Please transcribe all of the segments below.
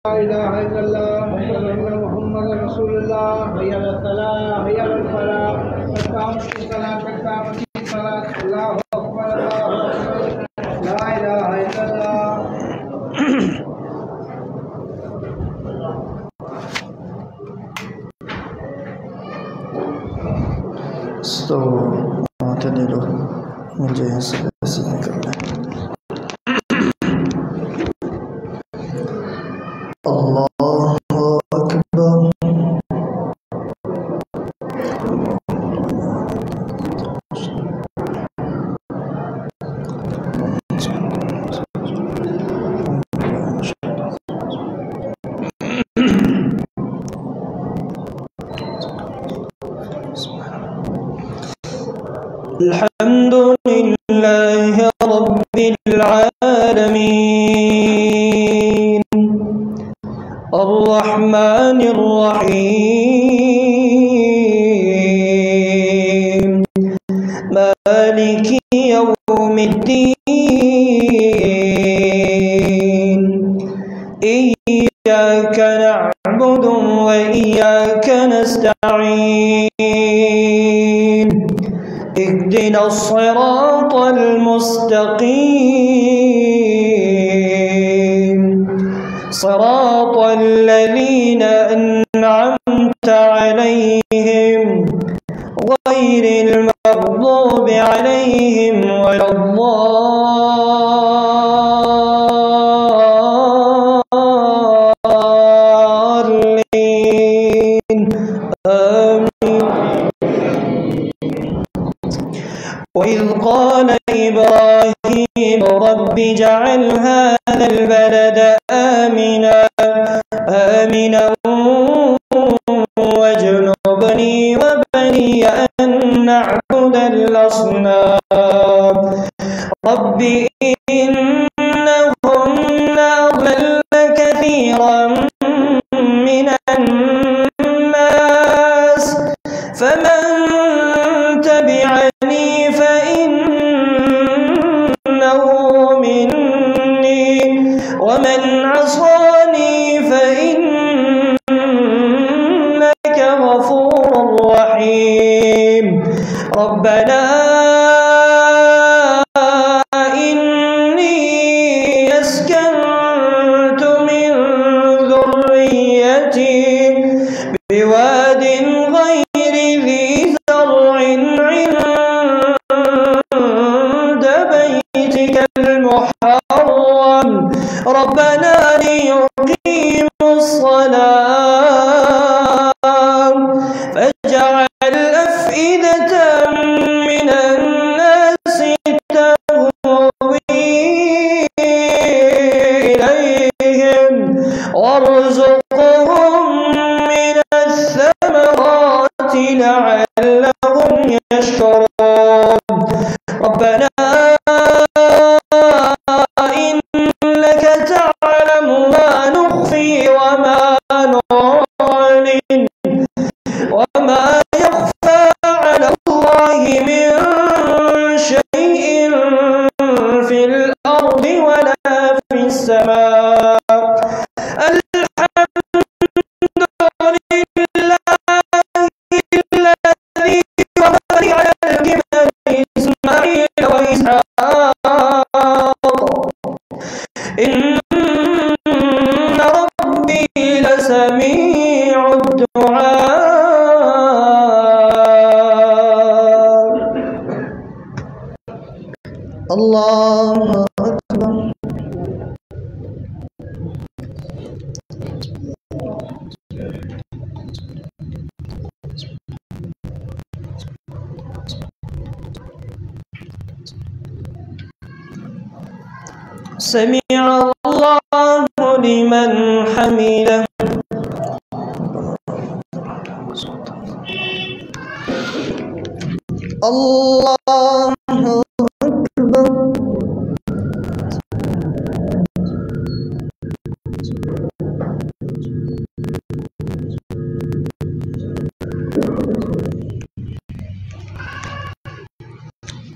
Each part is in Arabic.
इलाहा इल्लल्लाह मुहम्मद रसूलुल्लाह हय्या अलल फलाह हय्या अलल फलाह क़यामती सलात क़यामती सलात अल्लाहु अकबर ला इलाहा इल्लल्लाह। तो मुझे ऐसे करना है। अल्लाहु अकबर। अल्हम्दुलिल्लाहि रब्बिल आलमीन अर्रहमानिर रहीम मालिकि यौमिद्दीन इय्याका नअबुदु व इय्याका नस्तईन इहदिना सिरातल मुस्तकीम सिरातल लज़ीना अन्अमता अलैहिम गैरिल मग़दूबि अलैहिम वलद्दाल्लीन आमीन। وإذ قال إبراهيم رب اجعل هذا البلد آمنا واجنبني وبني أن نعبد الأصنام رب إنهن أضللن كثيرا من الناس فمن تبعني فإنه مني ومن عصاني فإنك غفور رحيم ربنا إني أسكنت من ذريتي بواد غير ذي زرع عند بيتك المحرم ربنا ليقيموا الصلاة فاجعل أفئدة من الناس تهوي إليهم وارزقهم من الثمرات لعلهم يشكرون ربنا إنك تعلم ما نخفي وما نعلن وما يخفى على الله من شيء في الأرض ولا في السماء الحمد لله الذي وهب على الكبر إسماعيل وإسحاق إن ربي لسميع الدعاء الله أكبر سمع الله لمن حمده الله أكبر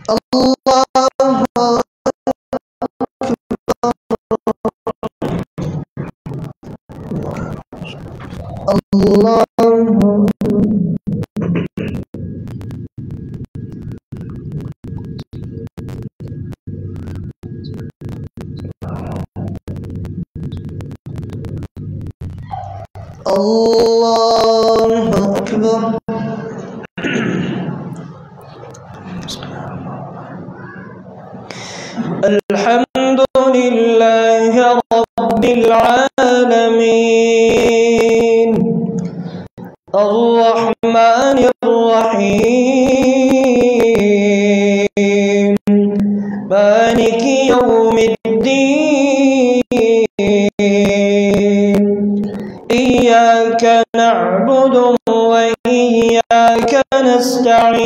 الله الله أكبر. الحمد لله رب العالمين الرحمن الرحيم مالك يوم الدين إياك نعبد وإياك نستعين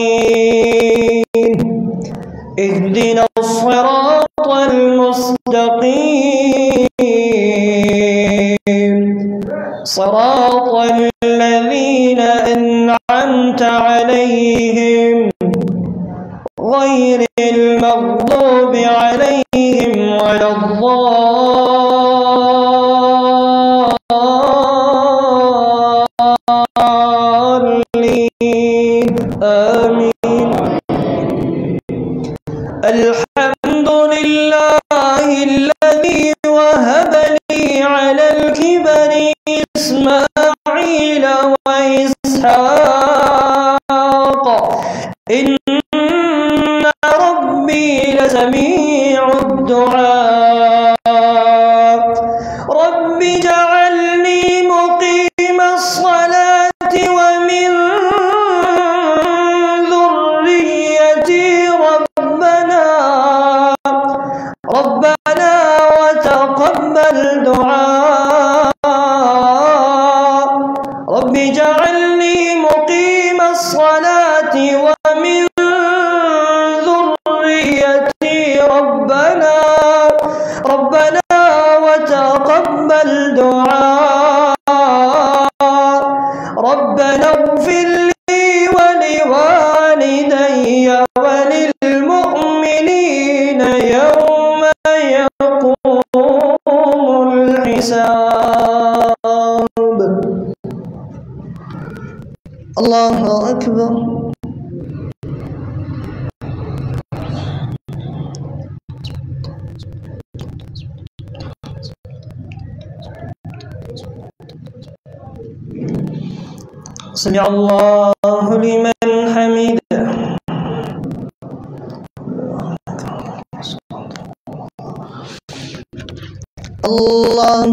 اهدنا الصراط المستقيم صراط الذين أنعمت عليهم غير المغضوب عليهم ولا الضالين آمين. الحمد لله الذي وهب لي على الكبر إسماعيل وإسحاق إن ربي لسميع الدعاء رب اجعلني مقيم الصلاة ومن ذريتي ربنا وتقبل دعاء رب اجعلني مقيم الصلاة ومن ذريتي ربنا وتقبل دعاء ربنا اغفر لي ولوالدي وللمؤمنين يوم يقوم الحساب. الله أكبر. سمع الله لمن حمده. الله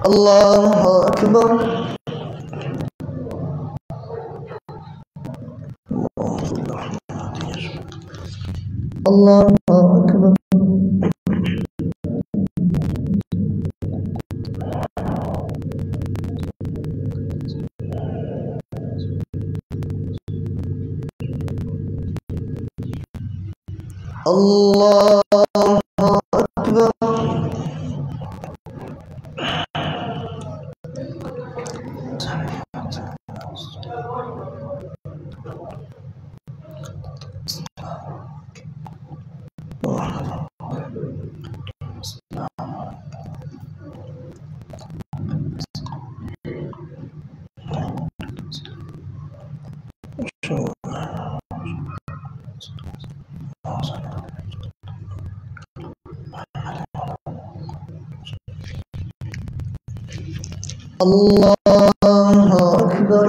الله أكبر. الله أكبر. الله أكبر. الله أكبر.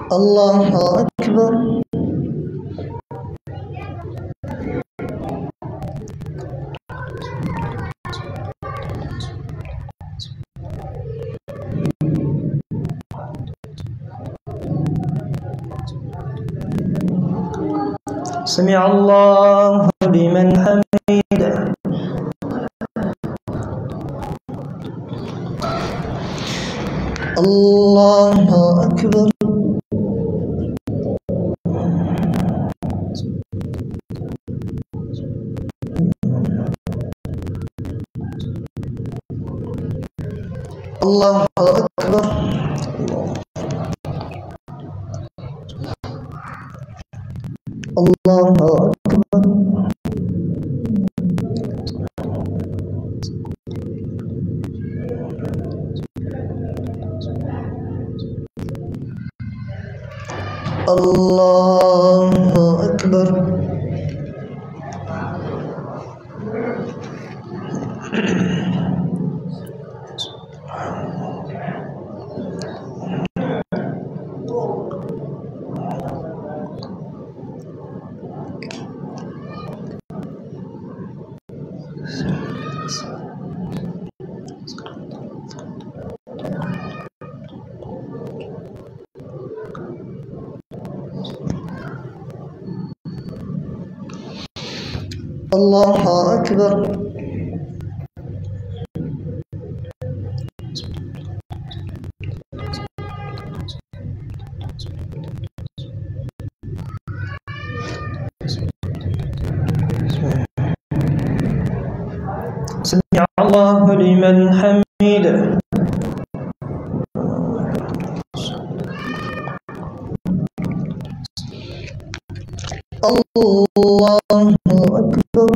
الله أكبر. سمع الله لمن حمده. الله أكبر. الله أكبر. الله أكبر. الله أكبر. الله أكبر. سمع الله لمن حمده. الله أكبر.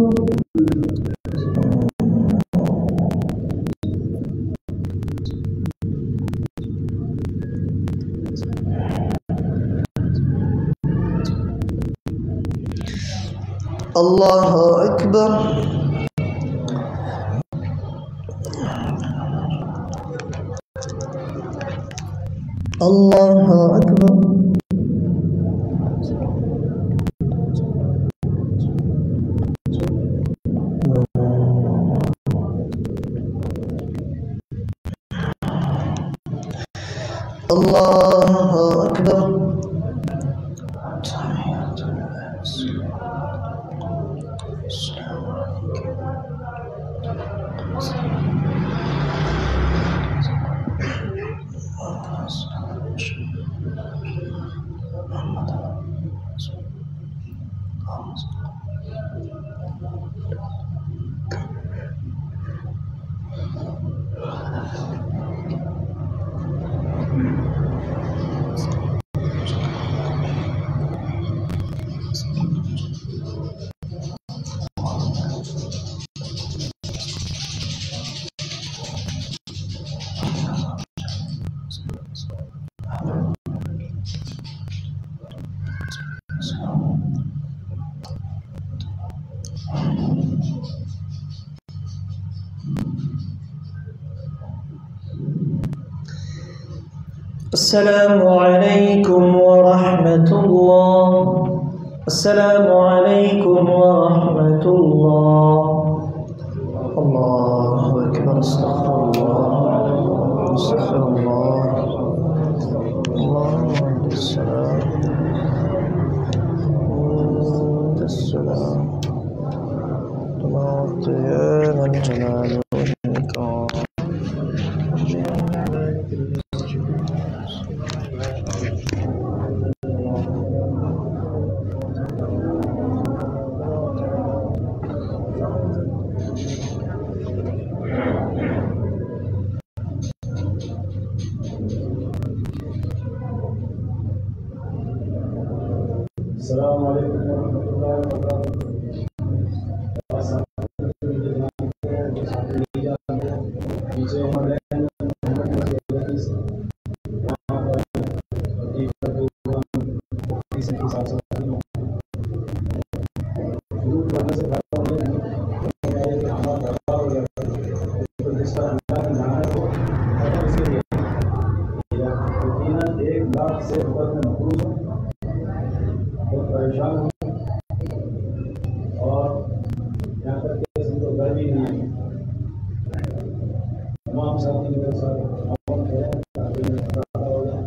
الله أكبر. الله أكبر. الله أكبر. السلام عليكم ورحمة الله. السلام عليكم ورحمة الله. الله أكبر. استغفر الله. استغفر الله. اللهم أنت السلام. أنت السلام. تبارك يا ذا الجلال والإكرام. السلام عليكم ورحمة الله وبركاته. परेशान हूँ और यहाँ तक के समझो घर भी नहीं है। तमाम साथी मेरे साथ अमन है ताकि मैं पता हो जाए।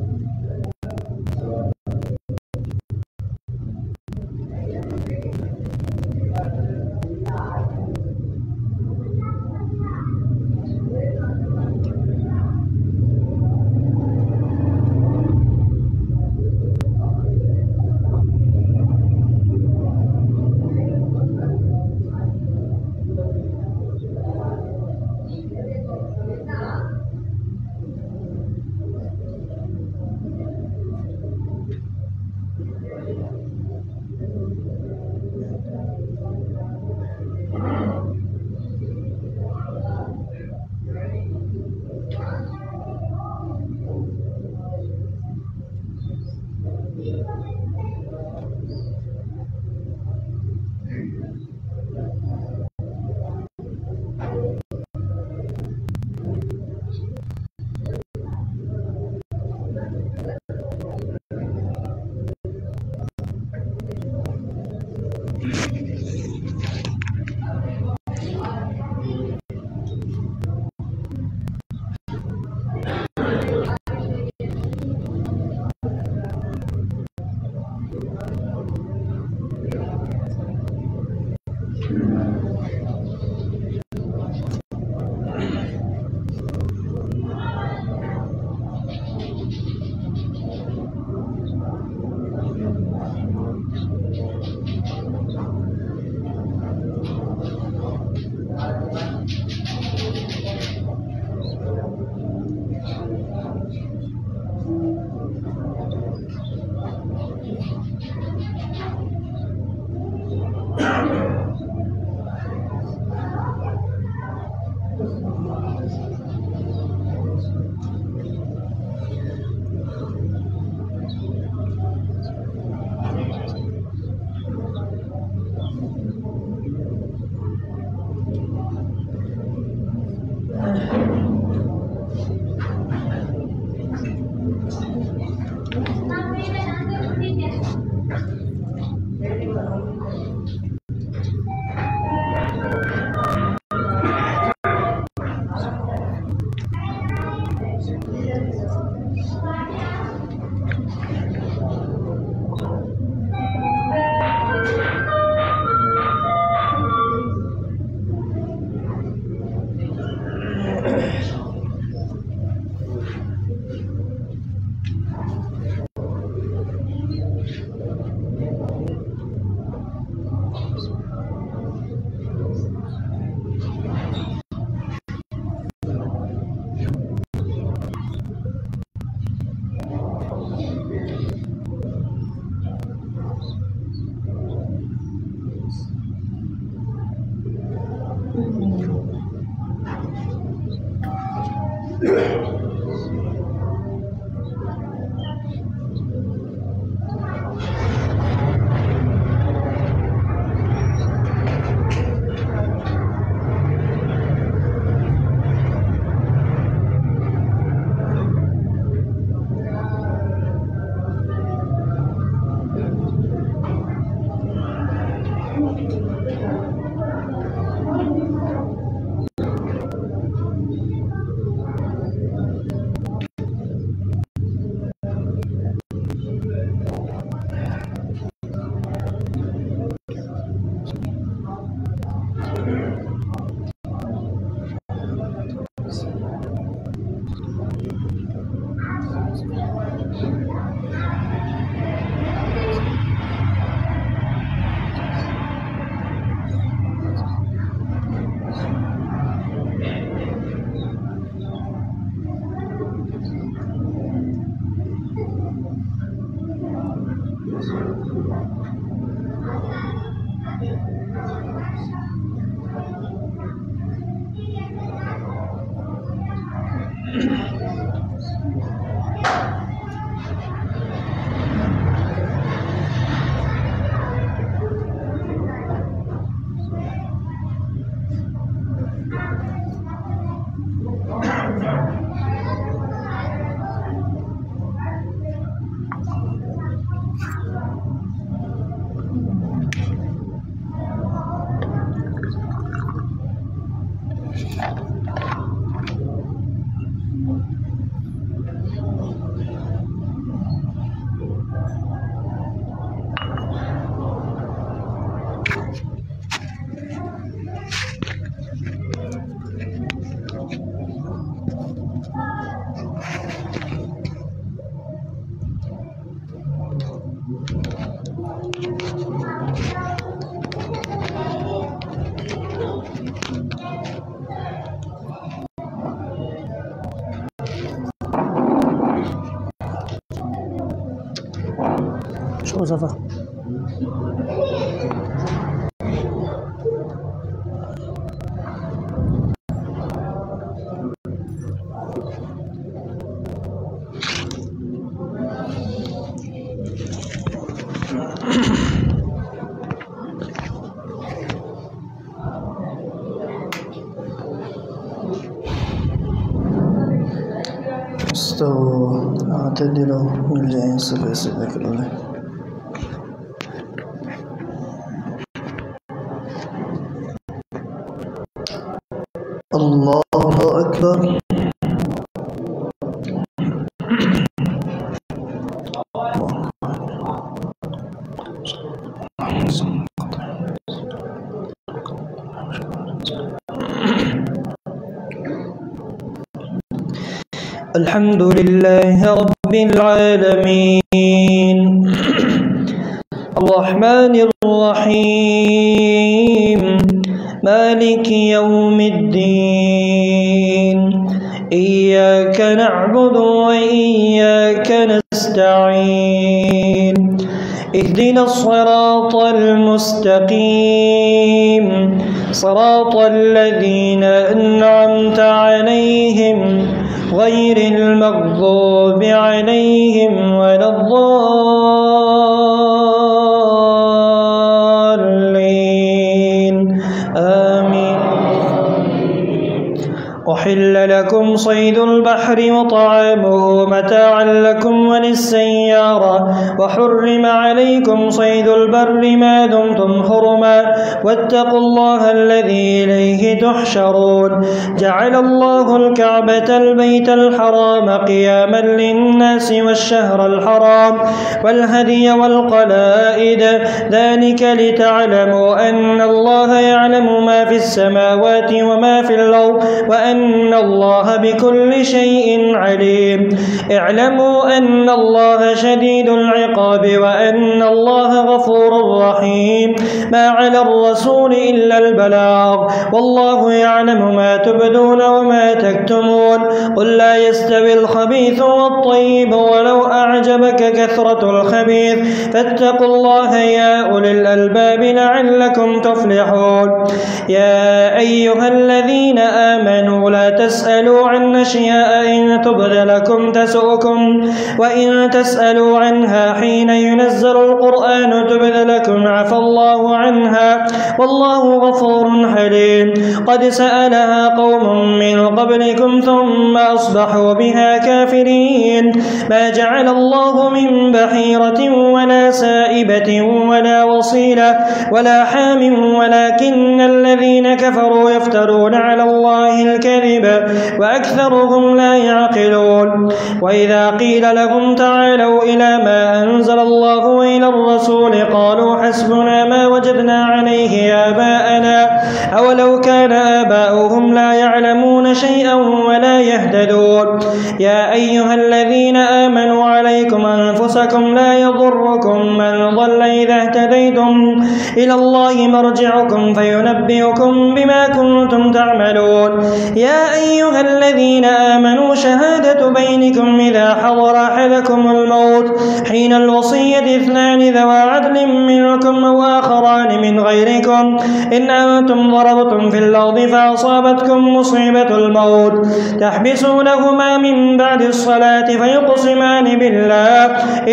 شو صفا استووا اعتدلوا ملجأين صفا سيدك الله الله أكبر الحمد لله رب العالمين الرحمن الرحيم مالك يوم الدين إياك نعبد وإياك نستعين اهدنا الصراط المستقيم صراط الذين أنعمت عليهم غير المغضوب عليهم ولا الضالين آمين. أحل لكم صيد البحر وطعامه متاعا لكم وللسيارة وحرم عليكم صيد البر ما دمتم حرما واتقوا الله الذي إليه تحشرون. جعل الله الكعبة البيت الحرام قياما للناس والشهر الحرام والهدي والقلائد ذلك لتعلموا أن الله يعلم ما في السماوات وما في الأرض وأن وأن الله بكل شيء عليم. اعلموا أن الله شديد العقاب وأن الله غفور رحيم. ما على الرسول إلا البلاغ، والله يعلم ما تبدون وما تكتمون. قل لا يستوي الخبيث والطيب ولو أعجبك كثرة الخبيث، فاتقوا الله يا أولي الألباب لعلكم تفلحون. يا أيها الذين آمنوا لا تسألوا عن أشياء إن تبد لكم تسؤكم، وإن تسألوا عنها حين ينزل القرآن تبد لكم عفى الله عنها، والله غفور حليم. قد سألها قوم من قبلكم ثم أصبحوا بها كافرين. ما جعل الله من بحيرة ولا سائبة ولا وصيلة ولا حام، ولكن الذين كفروا يفترون على الله الكذب وأكثرهم لا يعقلون. وإذا قيل لهم تعالوا إلى ما أنزل الله وإلى الرسول قالوا حسبنا ما وجدنا عليه آباءنا، أولو كان آباؤهم لا يعلمون شيئا ولا يهتدون. يا أيها الذين آمنوا عليكم أنفسكم لا يضركم من ضل إذا اهتديتم، إلى الله مرجعكم فينبئكم بما كنتم تعملون. يا أيها الذين آمنوا شهادة بينكم إذا حضر أحدكم الموت حين الوصية اثنان ذوى عدل منكم أو آخران من غيركم إن أنتم ضربتم في الأرض فأصابتكم مصيبة الموت تحبسونهما من بعد الصلاة فيقسمان بالله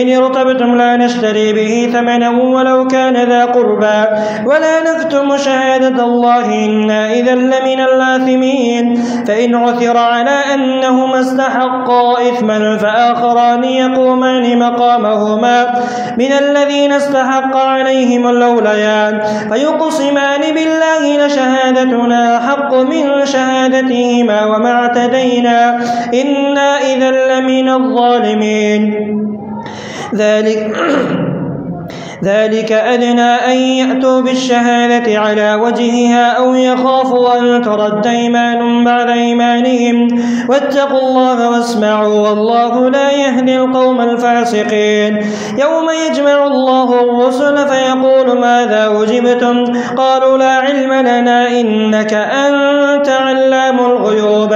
إن ارتبتم لا نشتري به ثمنا ولو كان ذا قربى ولا نكتم شهادة الله إنا إذا لمن الآثمين. فإن عثر على أنهما استحقا إثما فآخران يقومان مقامهما من الذين استحق عليهم الأوليان فيقسمان بالله لشهادتنا حق من شهادتهما وما اعتدينا إنا إذا لمن الظالمين. ذلك أدنى أن يأتوا بالشهادة على وجهها أو يخافوا أن ترد أيمان بعد أيمانهم، واتقوا الله واسمعوا والله لا يهدي القوم الفاسقين. يوم يجمع الله الرسل فيقول ماذا أجبتم قالوا لا علم لنا إنك أنت علام الغيوب.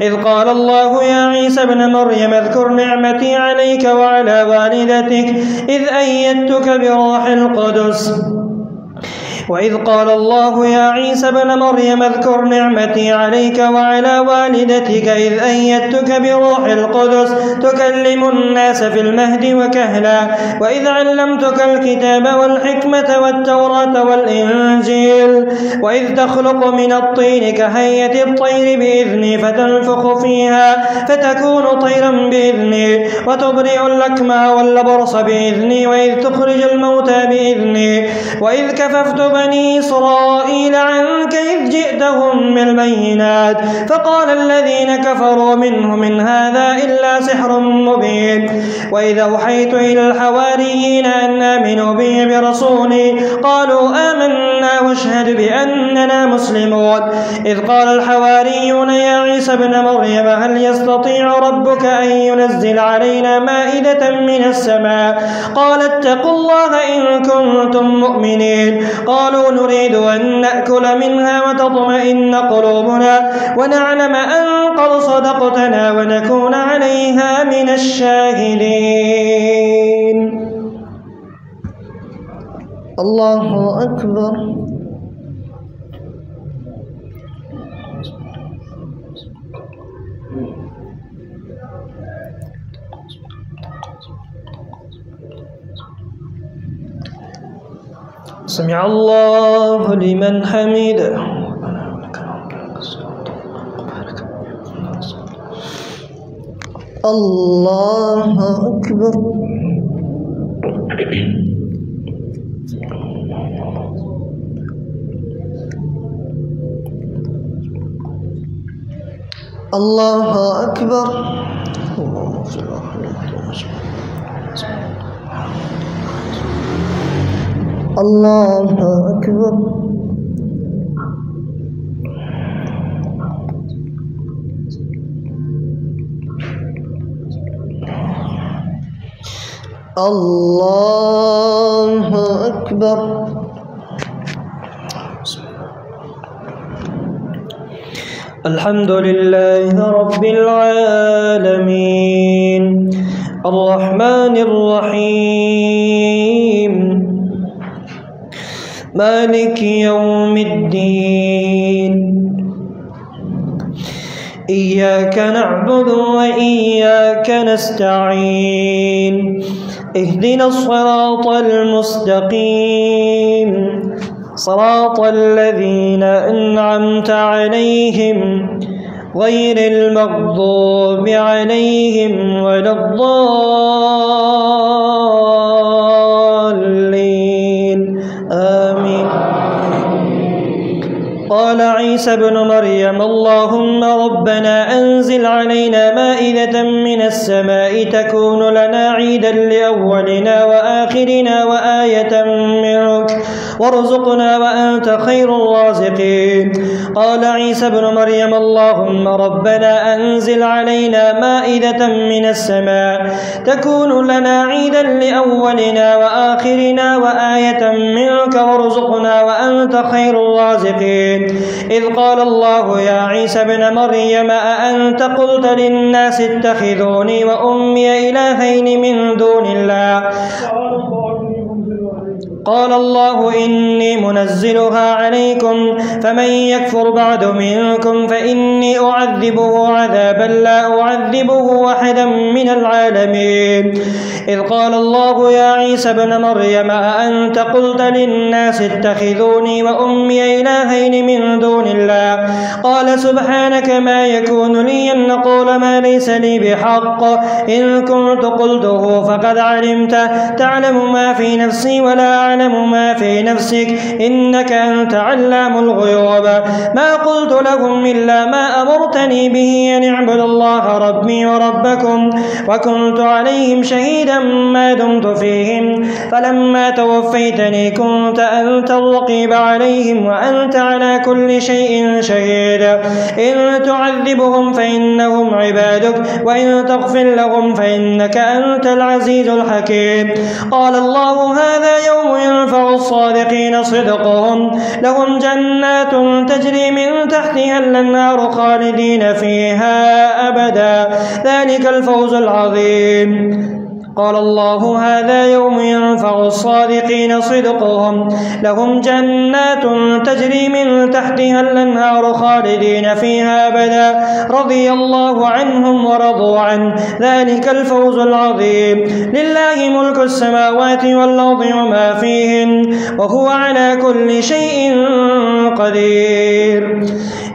إذ قال الله يا عيسى ابن مريم اذكر نعمتي عليك وعلى والدتك إذ أيدتك بروح القدس. وإذ قال الله يا عيسى ابن مريم اذكر نعمتي عليك وعلى والدتك إذ أيدتك بروح القدس تكلم الناس في المهد وكهلا وإذ علمتك الكتاب والحكمة والتوراة والإنجيل وإذ تخلق من الطين كهيئة الطير بإذني فتنفخ فيها فتكون طيرا بإذني وتبرئ الأكمه والأبرص بإذني وإذ تخرج الموتى بإذني وإذ كففت بني إسرائيل عنك إذ جئتهم بالبينات فقال الذين كفروا منهم إن هذا إلا سحر مبين. وإذا أوحيت إلى الحواريين أن آمنوا بي برسولي قالوا آمنا واشهد بأننا مسلمون. إذ قال الحواريون يا عيسى ابن مريم هل يستطيع ربك أن ينزل علينا مائدة من السماء قال اتقوا الله إن كنتم مؤمنين. قالوا نريد أن نأكل منها وتطمئن قلوبنا ونعلم أن قد صدقتنا ونكون عليها من الشاهدين. الله أكبر. سمع الله لمن حمده. الله أكبر. الله أكبر. الله أكبر. الله أكبر. الحمد لله رب العالمين الرحمن الرحيم مالك يوم الدين إياك نعبد وإياك نستعين اهدنا الصراط المستقيم صراط الذين أنعمت عليهم غير المغضوب عليهم ولا الضالين آمين. قال عيسى ابن مريم اللهم ربنا أنزل علينا مائدة من السماء تكون لنا عيدا لأولنا وآخرنا وآية منك وارزقنا وأنت خير الرازقين. قال عيسى ابن مريم اللهم ربنا أنزل علينا مائدة من السماء تكون لنا عيدا لأولنا وآخرنا وآية منك وارزقنا وأنت خير الرازقين. إذ قال الله يا عيسى ابن مريم أأنت قلت للناس اتخذوني وأمي إلهين من دون الله قال الله إني منزلها عليكم فمن يكفر بعد منكم فإني أعذبه عذابا لا أعذبه أحدا من العالمين. إذ قال الله يا عيسى ابن مريم أأنت قلت للناس اتخذوني وأمي إلهين من دون الله قال سبحانك ما يكون لي أن أقول ما ليس لي بحق إن كنت قلته فقد علمته تعلم ما في نفسي ولا أعلم ما في نفسك إنك أنت علام الغيوب. ما قلت لهم إلا ما أمرتني به أن اعبدوا الله ربي وربكم وكنت عليهم شهيدا ما دمت فيهم فلما توفيتني كنت أنت الرقيب عليهم وأنت على كل شيء شهيد. إن تعذبهم فإنهم عبادك وإن تغفر لهم فإنك أنت العزيز الحكيم. قال الله هذا يوم ينفع الصادقين صدقهم لهم جنات تجري من تحتها الأنهار خالدين فيها أبدا ذلك الفوز العظيم. قال الله هذا يوم ينفع الصادقين صدقهم لهم جنات تجري من تحتها الأنهار خالدين فيها أبدا رضي الله عنهم ورضوا عنه ذلك الفوز العظيم. لله ملك السماوات والأرض وما فيهن وهو على كل شيء قدير.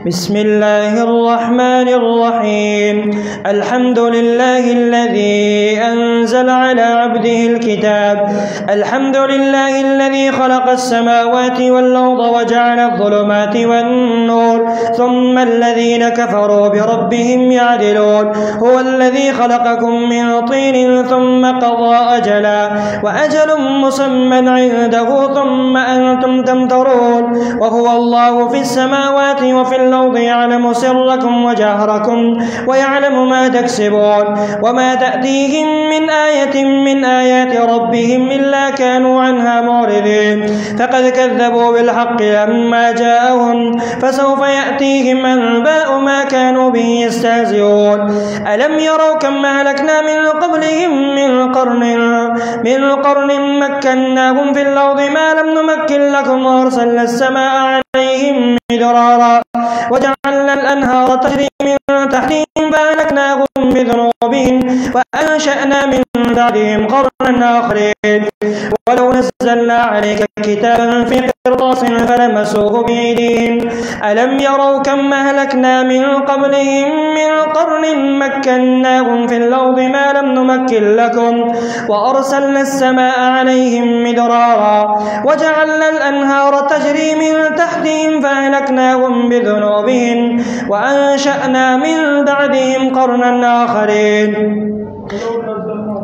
بسم الله الرحمن الرحيم الحمد لله الذي أنزل على عبده الكتاب الحمد لله الذي خلق السماوات والأرض وجعل الظلمات والنور ثم الذين كفروا بربهم يعدلون. هو الذي خلقكم من طين ثم قضى أجلا وأجل مسمى عنده ثم أنتم تمترون. وهو الله في السماوات وفي الأرض يعلم سركم وجهركم ويعلم ما تكسبون وما تأتيهم من آية من آيات ربهم إلا كانوا عنها معرضين. فقد كذبوا بالحق لما جاءهم فسوف يأتيهم أنباء ما كانوا به يستهزئون. ألم يروا كم أهلكنا من قبلهم من قرن مكناهم في الأرض ما لم نمكن لكم وأرسلنا السماء عليهم مدرارا وجعلنا الأنهار تجري من تحتهم فأهلكناهم بذنوبهم وأنشأنا من بعدهم قرنا آخرين. ولو نزلنا عليك كتابا في قرطاس فلمسوه بأيديهم ألم يروا كم أهلكنا من قبلهم من قرن مكناهم في الأرض ما لم نمكن لكم وأرسلنا السماء عليهم مدرارا وجعلنا الأنهار تجري من تحتهم فأهلكناهم بذنوبهم وأنشأنا من بعدهم قرنا آخرين.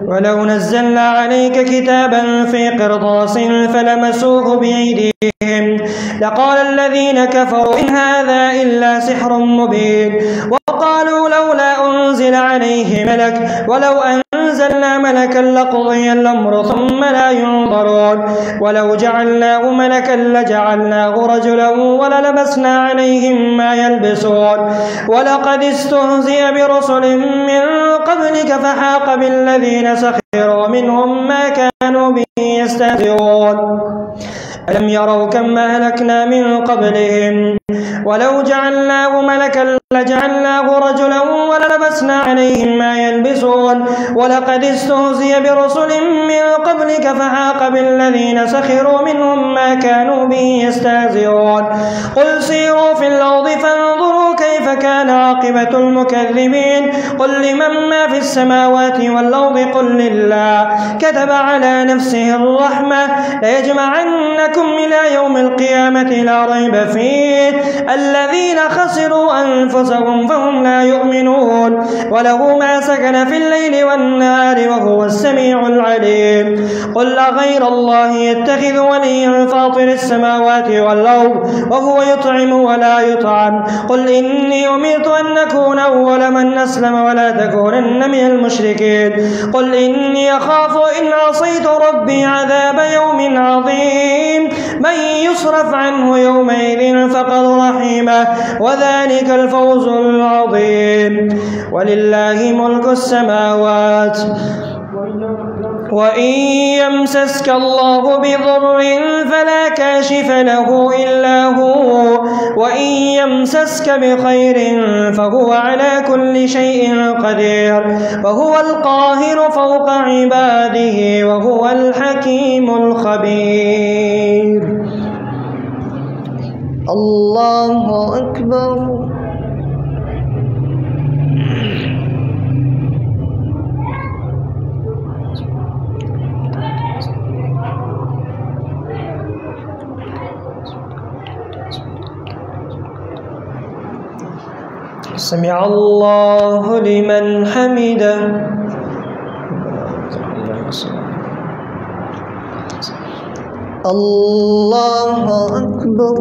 ولو نزلنا عليك كتابا في قرطاس فلمسوه بأيديهم لقال الذين كفروا إن هذا إلا سحر مبين. وقالوا لولا أنزل عليه ملك ولو أنزل أنزلنا ملكا لقضي الأمر ثم لا ينظرون ولو جعلناه ملكا لجعلناه رجلا وللبسنا عليهم ما يلبسون ولقد استهزئ برسل من قبلك فحاق بالذين سخروا منهم ما كانوا به يستهزئون ألم يروا كم أهلكنا من قبلهم ولو جعلناه ملكا لجعلناه رجلا وللبسنا عليهم ما يلبسون ولقد استهزئ برسل من قبلك فحاق بالذين سخروا منهم ما كانوا به يستهزئون قل سيروا في الأرض فانظروا كيف كان عاقبة المكذبين قل لمن ما في السماوات والأرض قل لله كتب على نفسه الرحمة ليجمعنكم إلى يوم القيامة لا ريب فيه الذين خسروا أنفسهم فهم لا يؤمنون وله ما سكن في الليل والنهار وهو السميع العليم قل أغير الله يتخذ وليا فاطر السماوات والأرض وهو يطعم ولا يطعم قل إني أمرت أن أكون أول من أسلم ولا تكونن من المشركين قل إني أخاف إن عصيت ربي عذاب يوم عظيم من يصرف عنه يومئذ فقد رحمه وذلك الفوز العظيم ولله ملك السماوات وإن يمسسك الله بضر فلا كاشف له إلا هو وإن يمسسك بخير فهو على كل شيء قدير وهو القاهر فوق عباده وهو الحكيم الخبير الله أكبر سمع الله لمن حمده الله أكبر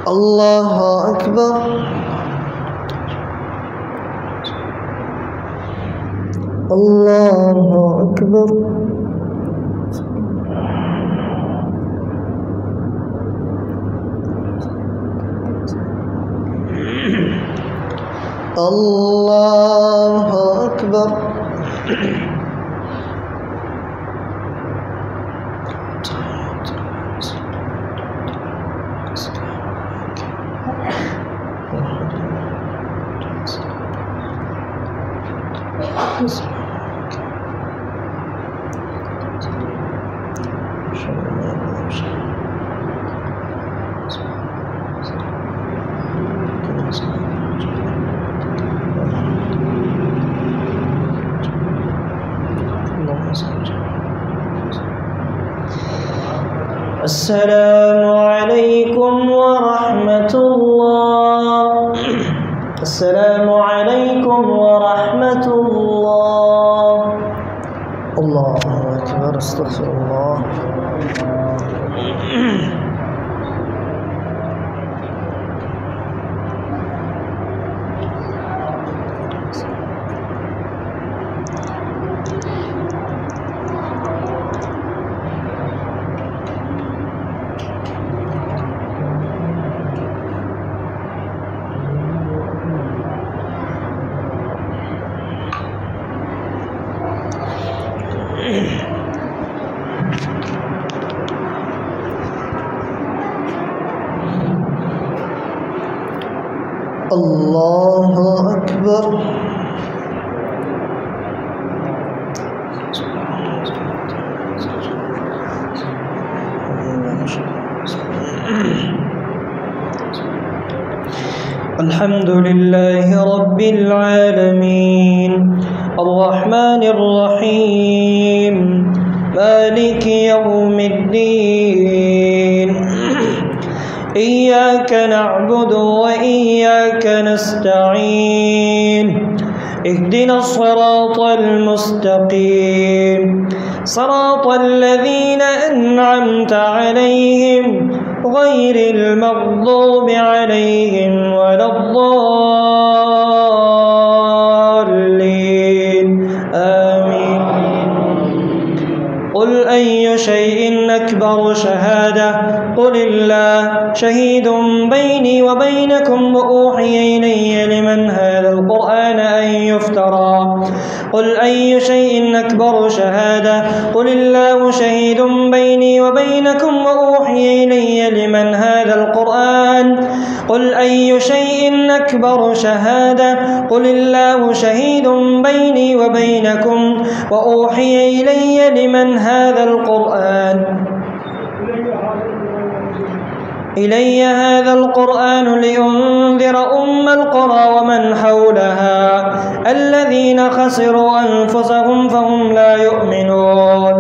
الله أكبر الله أكبر الله أكبر السلام عليكم ورحمة الله السلام عليكم ورحمة الله الله أكبر استغفر الله الله أكبر الحمد لله رب العالمين الرحمن الرحيم مالك يوم الدين إياك نعبد وإياك نستعين اهدنا الصراط المستقيم صراط الذين أنعمت عليهم غير المغضوب عليهم ولا الضالين آمين. قل أي شيء أكبر شهادة قل الله شهيد بيني وبينكم وأوحي إلي لمن هذا القرآن أن يفترى. قل أي شيء أكبر شهادة قل الله شهيد بيني وبينكم وأوحي إلي لمن هذا القرآن. قل أي شيء أكبر شهادة قل الله شهيد بيني وبينكم وأوحي إلي لمن هذا القرآن. إلي هذا القرآن لأنذر أم القرى ومن حولها الذين خسروا أنفسهم فهم لا يؤمنون.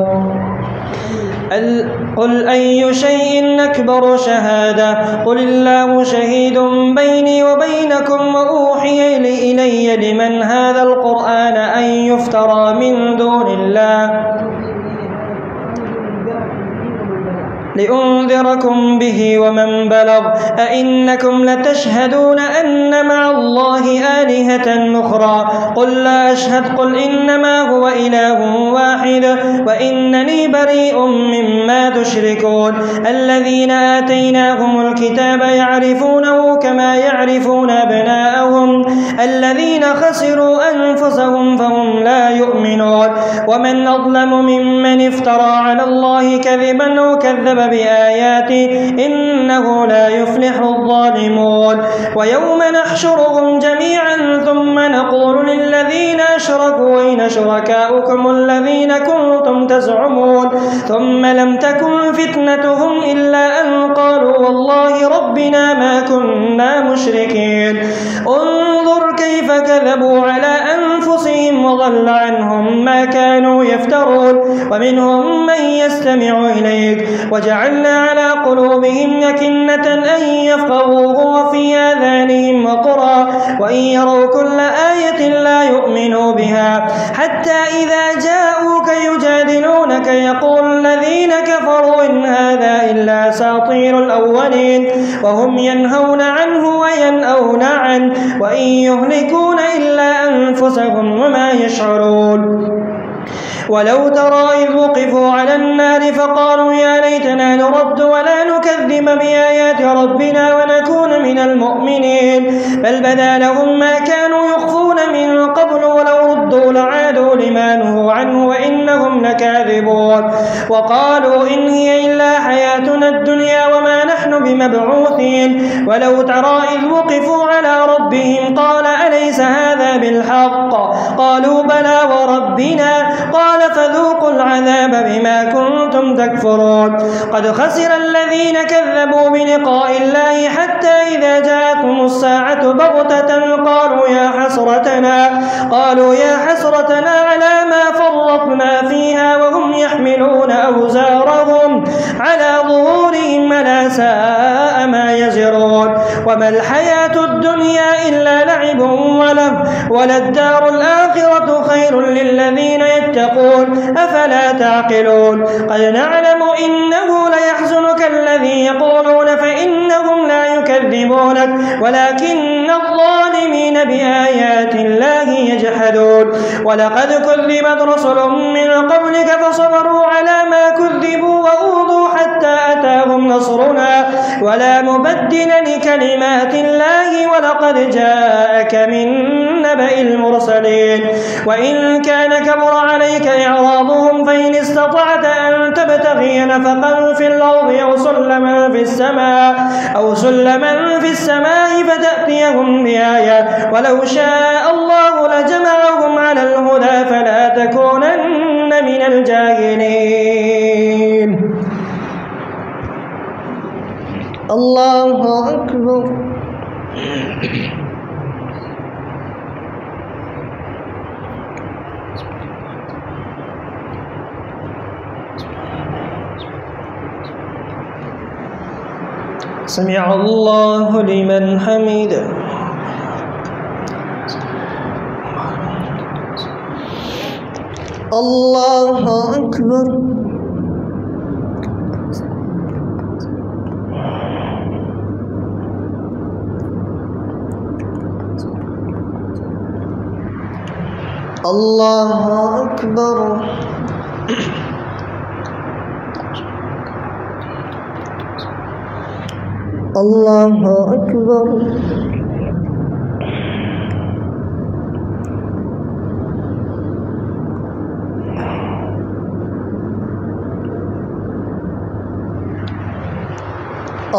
قل أي شيء أكبر شهادة قل الله شهيد بيني وبينكم وأوحي إلي لمن هذا القرآن أن يفترى من دون الله لأنذركم به ومن بلغ. أئنكم لتشهدون أن مع الله آلهة أخرى قل لا أشهد قل إنما هو إله واحد وإنني بريء مما تشركون. الذين آتيناهم الكتاب يعرفونه كما يعرفون أبناءهم الذين خسروا أنفسهم فهم لا يؤمنون. ومن أظلم ممن افترى على الله كذبا أو كذب بآياته إنه لا يفلح الظالمون. ويوم نحشرهم جميعا ثم نقول للذين أشركوا أين شركاؤكم الذين كنتم تزعمون ثم لم تكن فتنتهم إلا أن قالوا والله ربنا ما كنا مشركين. انظر كيف كذبوا على أنفسهم وضل عنهم ما كانوا يفترون. ومنهم من يستمع إليك وجعلنا على قلوبهم أكنة أن يفقهوه وفي آذانهم وقرا وإن يروا كل آية لا يؤمنوا بها حتى إذا جاءوك يجادلونك يقول الذين كفروا إن هذا إلا أساطير الأولين وهم ينهون عنه وينأون عنه وإن يهلكون إلا أنفسهم وما يشعرون. ولو ترى إذ وقفوا على النار فقالوا يا ليتنا نرد ولا نكذب بآيات ربنا ونكون من المؤمنين بل بدا لهم ما كانوا يخفون من قبل ولو ردوا لعادوا لما نهوا عنه وإنهم لكاذبون. وقالوا إن هي إلا حياتنا الدنيا وما نحن بمبعوثين. ولو ترى إذ وقفوا على ربهم قال أليس هذا بالحق قالوا بلى وربنا قال فذوقوا العذاب بما كنتم تكفرون. قد خسر الذين كذبوا بلقاء الله حتى إذا جاءتهم الساعة بغتة قالوا يا حسرتنا على ما فرطنا فيها وهم يحملون أوزارهم على ظهورهم ألا ساء ما يزرون. وما الحياة الدنيا إلا لعب وللدار الآخرة خير للذين يتقون أفلا تعقلون. قد نعلم إنه ليحزنك الذي يقولون فإنهم لا يكذبونك ولكن الظالمين بآيات الله يجحدون. ولقد كذبت رسل من قبلك فصبروا على ما كذبوا وأوذوا حتى أتاهم نصرنا ولا مبدل لكلمات الله ولقد جاءك من نبأ المرسلين. وإن كان كبر عليك إعراضهم فإن استطعت أن تبتغي نفقا في الأرض أو سلما في السماء فتأتيهم بآية ولو شاء الله لجمعهم على الهدى فلا تكونن من الجاهلين. الله أكبر. سمع الله لمن حمده. الله أكبر. الله أكبر. الله أكبر.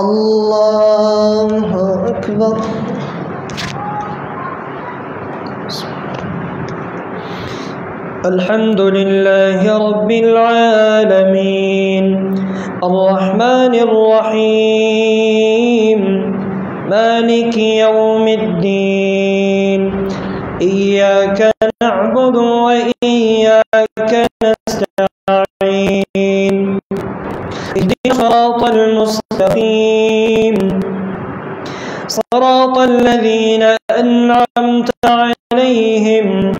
الله أكبر. الحمد لله رب العالمين الرحمن الرحيم مالك يوم الدين إياك نعبد وإياك نستعين اهدنا الصراط المستقيم صراط الذين أنعمت عليهم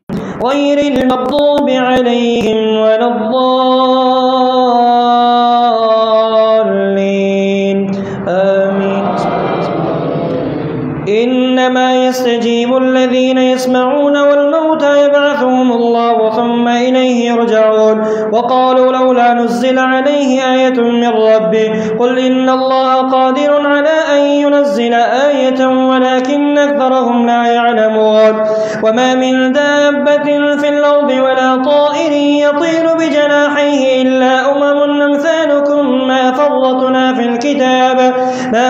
غير المغضوب عليهم ولا الضالين آمين. إنما يستجيب الذين يسمعون والموتى يبعثهم الله ثم إليه يرجعون. وقالوا لولا نزل عليه آية من ربه قل إن الله قادر على أن ينزل آية ولكن أكثرهم لا يعلمون. وما من دابة في الأرض ولا طائر يطير بجناحيه إلا أمم أمثالكم ما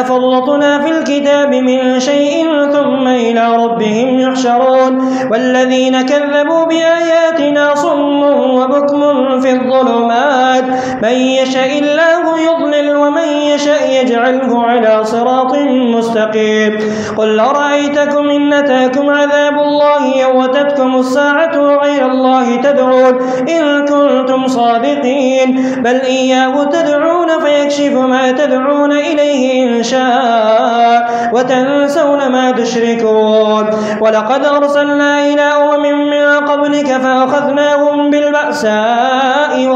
فرطنا في الكتاب من شيء ثم إلى ربهم يحشرون. والذين كذبوا بآياتنا صم وبكم في الظلمات من يشاء الله يضلل ومن يشاء يجعله على صراط مستقيم. قل أرأيتكم إن أتاكم عذاب الله أو أتتكم الساعة وغير الله تدعون إن كنتم صادقين بل إياه تدعون فيكشف ما تدعون إليه إن شاء وتنسون ما تشركون. ولقد أرسلنا إلى أمم من قبلك فأخذناهم بالبأساء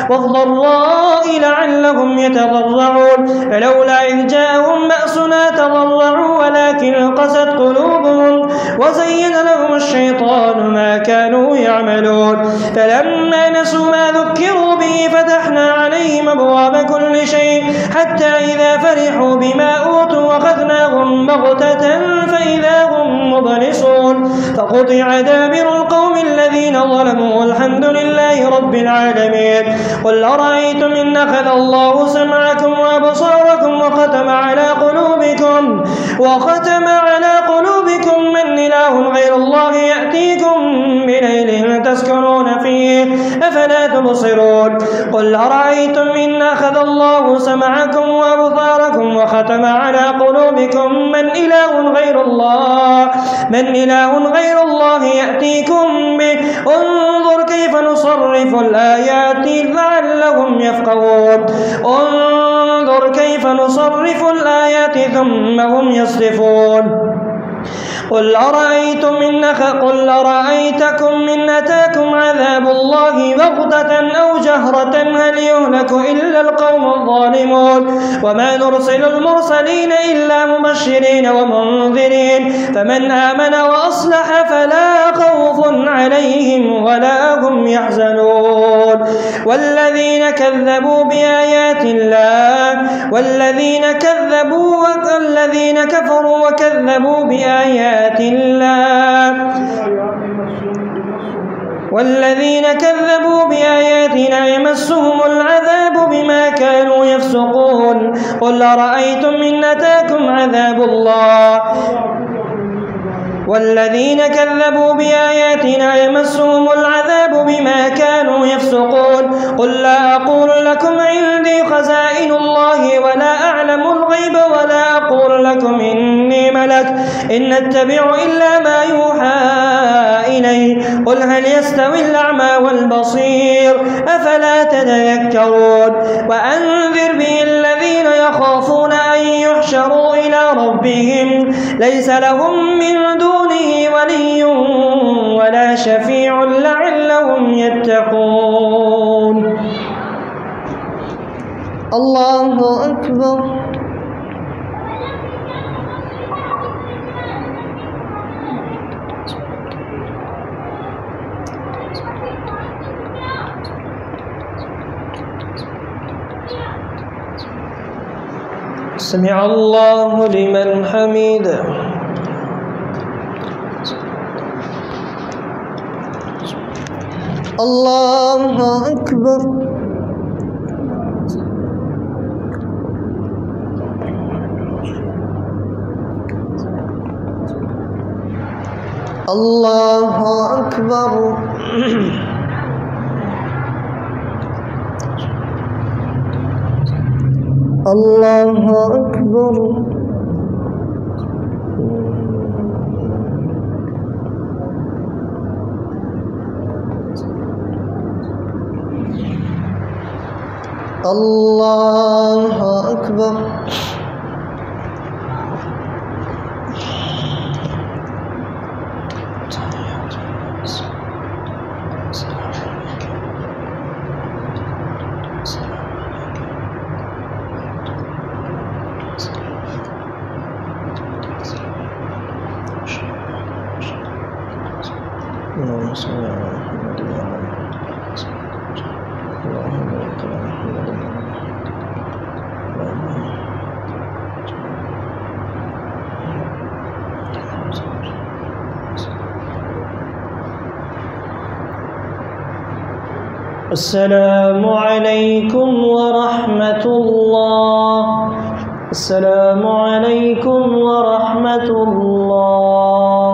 والضراء لعلهم يتضرعون فلولا إذ جاءهم بأسنا تضرعوا ولكن قست قلوبهم وزين لهم الشيطان ما كانوا يعملون. فلما نسوا ما ذكروا به فتحنا عليهم أبواب كل شيء حتى إذا فرحوا بما أوتوا أخذناهم بغتة فإذا هم مبلسون. فقطع دابر القوم الذين ظلموا والحمد لله رب العالمين. قل أرأيتم إن أخذ الله سمعكم وأبصاركم وختم على قلوبكم من إله غير الله يأتيكم بليل تسكنون فيه أفلا تبصرون. قل أرأيتم إن أخذ الله سمعكم وأبصاركم وختم على قلوبكم من إله غير الله يأتيكم به انظر كيف نصرف الآيات لعلهم يفقهون. انظر كيف نصرف الآيات ثم هم يصرفون. قل أرأيتكم إن أتاكم عذاب الله بغتة أو جهرة هل يهلك إلا القوم الظالمون. وما نرسل المرسلين إلا مبشرين ومنذرين فمن آمن وأصلح فلا خوف عليهم ولا هم يحزنون. والذين كفروا وكذبوا بآيات الله والذين كذبوا بآياتنا يمسهم العذاب بما كانوا يفسقون. قل أرأيتم إن أتاكم عذاب الله والذين كذبوا بآياتنا يمسهم العذاب بما كانوا يفسقون. قل لا أقول لكم عندي خزائن الله ولا أعلم الغيب ولا أقول لكم إني ملك إن أتبع إلا ما يوحى إلي. قل هل يستوي الأعمى والبصير أفلا تتذكرون. وأنذر به الذين يخافون أن يحشروا إلى ربهم ليس لهم من دونه ولي ولا شفيع لعلهم يتقون. الله أكبر. سمع الله لمن حمده. الله أكبر. الله أكبر. الله أكبر. الله أكبر. اللهم صل على محمد وعلى آله وصحبه. اللهم بارك على محمد السلام عليكم ورحمة الله. السلام عليكم ورحمة الله.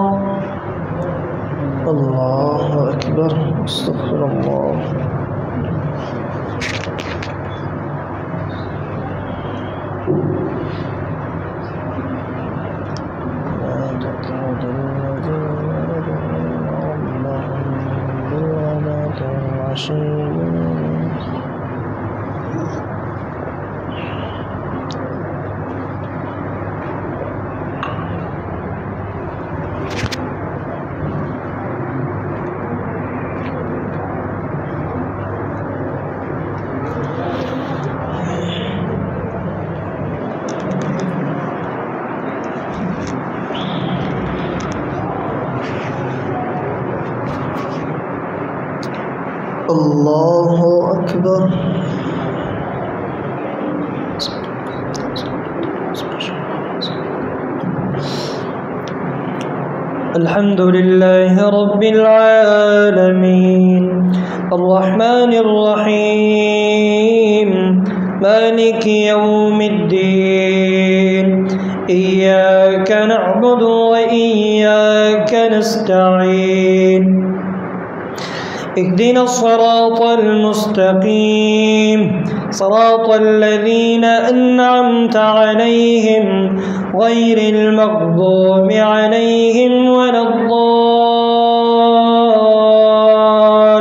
الله أكبر. استغفر الله. الله أكبر. الحمد لله رب العالمين الرحمن الرحيم مالك يوم الدين إياك نعبد وإياك نستعين اهدنا الصراط المستقيم صراط الذين أنعمت عليهم غير المغضوب عليهم ولا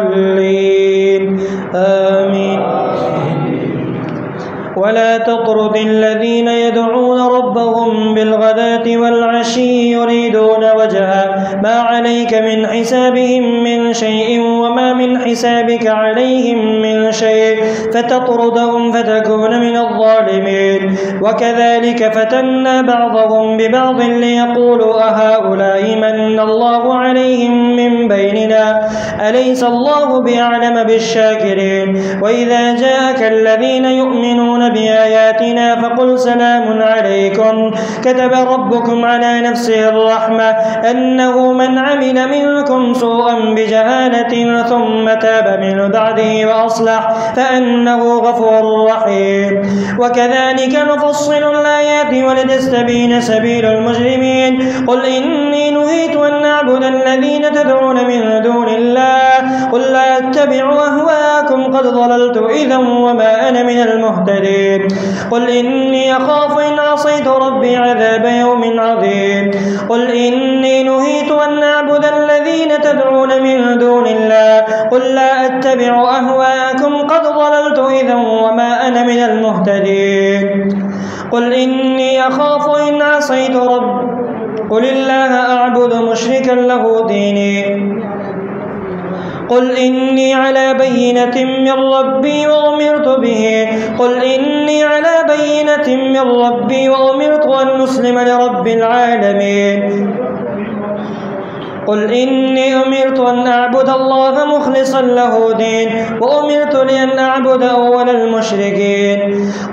الضالين آمين. ولا تطرد الذين يدعون ربهم بالغداة والعشي يريدون وجهه ما عليك من حسابهم من شيء وما من حسابك عليهم من شيء فتطردهم فتكون من الظالمين. وكذلك فتنا بعضهم ببعض ليقولوا أهؤلاء من الله عليهم من بيننا أليس الله بأعلم بالشاكرين. وإذا جاءك الذين يؤمنون بآياتنا فقل سلام عليكم كتب ربكم على نفسه الرحمة أنه من عمل منكم سوءا بجهالة ثم تاب من بعده وأصلح فأنه غفور رحيم. وكذلك نفصل الآيات ولتستبين سبيل المجرمين. قل إني نهيت أن أعبد الذين تدعون من دون الله قل لا أتبع أهواءكم قد ضللت إذا وما أنا من المهتدين. قل إني أخاف إن عصيت ربي عذاب يوم عظيم. قل إني نهيت أن أعبد الذين تدعون من دون الله قل لا أتبع أهواءكم قد ضللت إذا وما أنا من المهتدين. قل إني أخاف إن عصيت ربي قل الله أعبد مشركا له ديني. قل إني على بينة من ربي وأمرت به قل إني على بينة من ربي وأمرت أن أسلم لرب العالمين. قل إني أمرت أن أعبد الله مخلصا له دين وأمرت لأن أعبد أول المشركين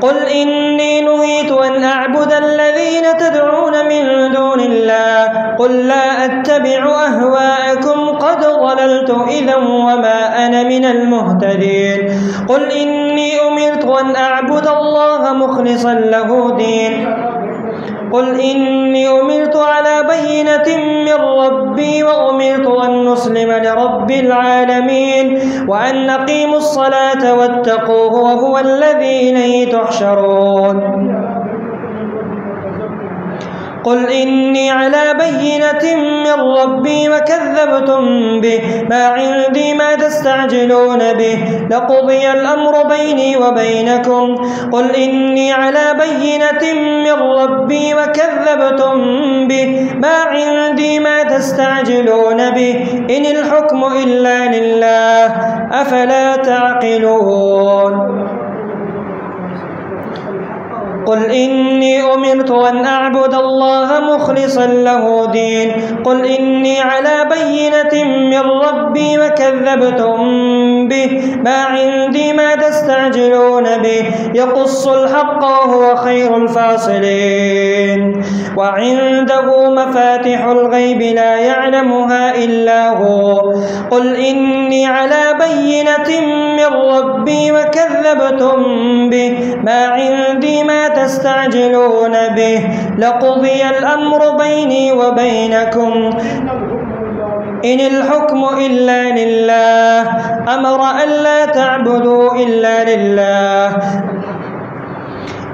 قل إني نهيت أن أعبد الذين تدعون من دون الله قل لا أتبع أهواءكم قد ضللت إذا وما أنا من المهتدين قل إني أمرت أن أعبد الله مخلصا له دين قل إني أمرت على بينة من ربي وأمرت أن نسلم لرب العالمين وأن نقيموا الصلاة واتقوه وهو الذي إليه تحشرون قل إني على بينة من ربي وكذبتم به ما عندي ما تستعجلون به لقضي الأمر بيني وبينكم قل إني على بينة من ربي وكذبتم به ما عندي ما تستعجلون به إن الحكم إلا لله أفلا تعقلون قل إني أمرت أن أعبد الله مخلصا له دين قل إني على بينة من ربي وكذبتم به ما عندي ما تستعجلون به يقص الحق وهو خير الفاصلين وعنده مفاتح الغيب لا يعلمها إلا هو قل إني على بينة من ربي وكذبتم به ما عندي ما تستعجلون به لقضي الأمر بيني وبينكم إن الحكم إلا لله أمر ألا تعبدوا إلا لله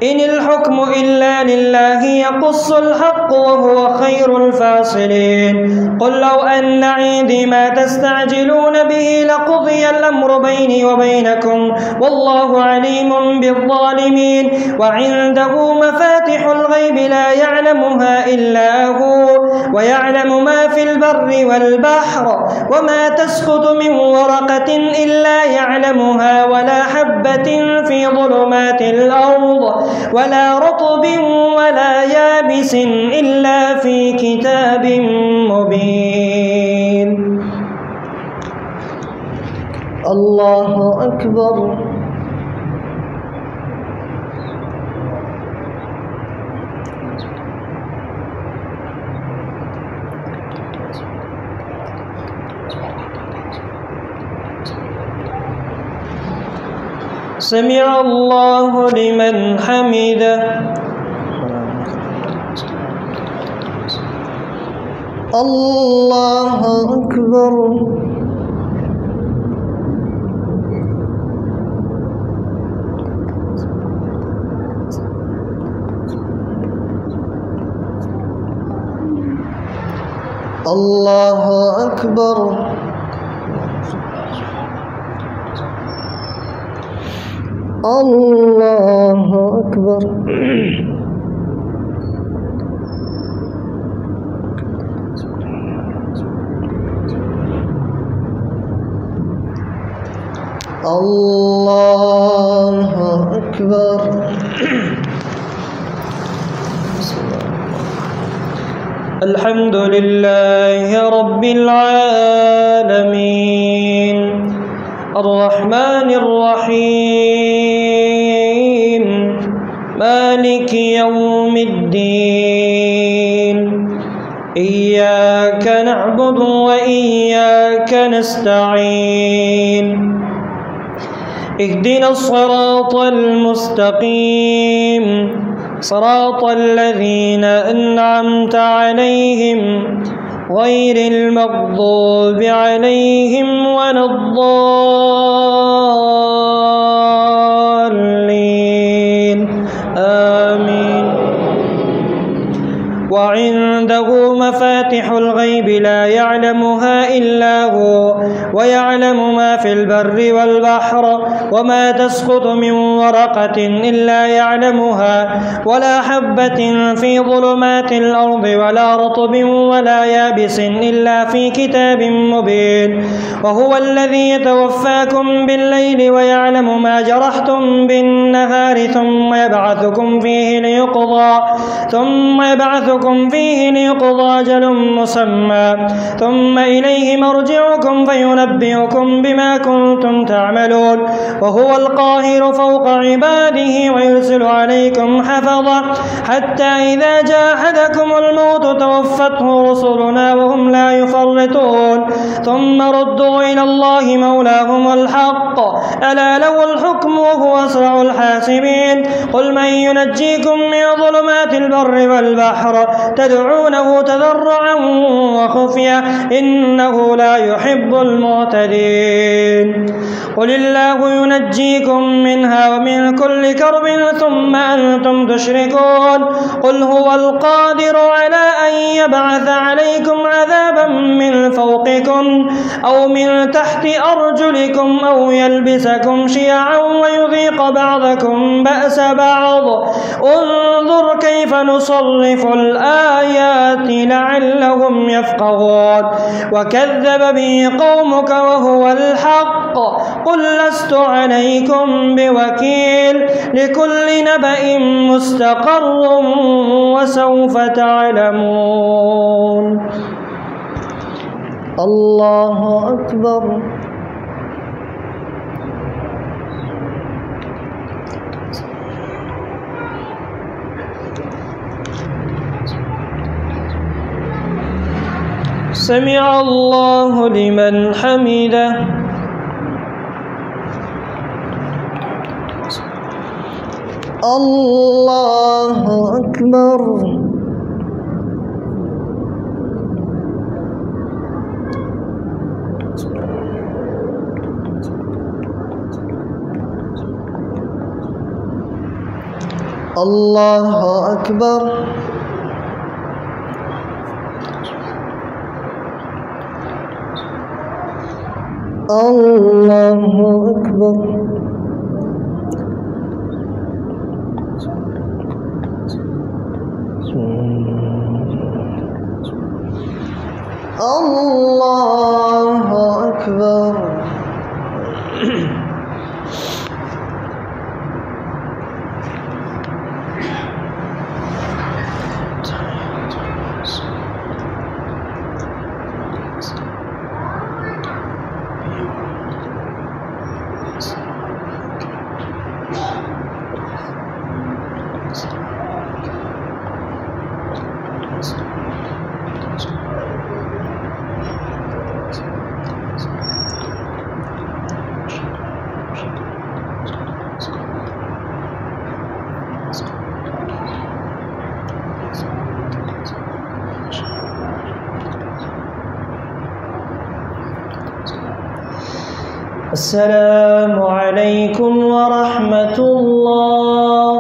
إن الحكم إلا لله يقص الحق وهو خير الفاصلين قل لو أن عندي ما تستعجلون به لقضي الأمر بيني وبينكم والله عليم بالظالمين وعنده مفاتح الغيب لا يعلمها إلا هو ويعلم ما في البر والبحر وما تسقط من ورقة إلا يعلمها ولا حبة في ظلمات الأرض ولا رطب ولا يابس إلا في كتاب مبين الله أكبر سمع الله لمن حمده الله أكبر الله أكبر الله أكبر الله أكبر الحمد لله رب العالمين الرحمن الرحيم مالك يوم الدين إياك نعبد وإياك نستعين اهدنا الصراط المستقيم صراط الذين أنعمت عليهم غير المغضوب عليهم ولا الضالين آمين وعنده مفاتح الغيب لا يعلمها إلا هو ويعلم ما في البر والبحر وما تسقط من ورقة إلا يعلمها ولا حبة في ظلمات الأرض ولا رطب ولا يابس إلا في كتاب مبين وهو الذي يتوفاكم بالليل ويعلم ما جرحتم بالنهار ثم يبعثكم فيه ليقضى أجل مسمى ثم إليه مرجعكم فينبئكم بما كنتم تعملون وهو القاهر فوق عباده ويرسل عليكم حفظا حتى إذا جاء أحدكم الموت توفته رسلنا وهم لا يفرطون ثم ردوا إلى الله مولاهم الحق ألا له الحكم وهو أسرع الحاسبين قل من ينجيكم من ظلمات البر والبحر تدعونه تضرعا وخفيا إنه لا يحب المعتدين قل الله ينجيكم منها ومن كل كرب ثم أنتم تشركون قل هو القادر على أن يبعث عليكم عذابا من فوقكم أو من تحت أرجلكم أو يلبسكم شيعا ويذيق بعضكم بأس بعض انظر كيف نصرف الآيات لعلهم يفقهون وكذب به قومك وهو الحق قل لست عليكم بوكيل لكل نبأ مستقر وسوف تعلمون الله أكبر سمع الله لمن حمده الله أكبر الله أكبر الله أكبر الله أكبر السلام عليكم ورحمة الله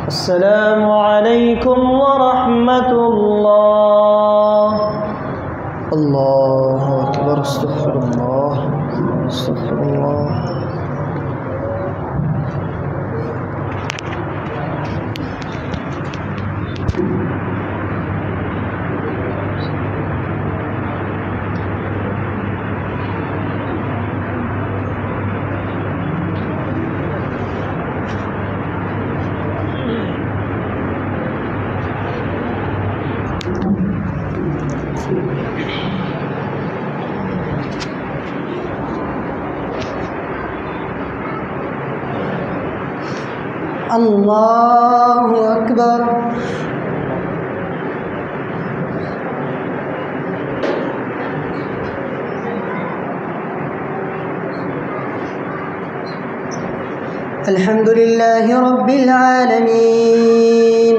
السلام عليكم ورحمة الله الله أكبر استغفر الله استغفر الله الله أكبر الحمد لله رب العالمين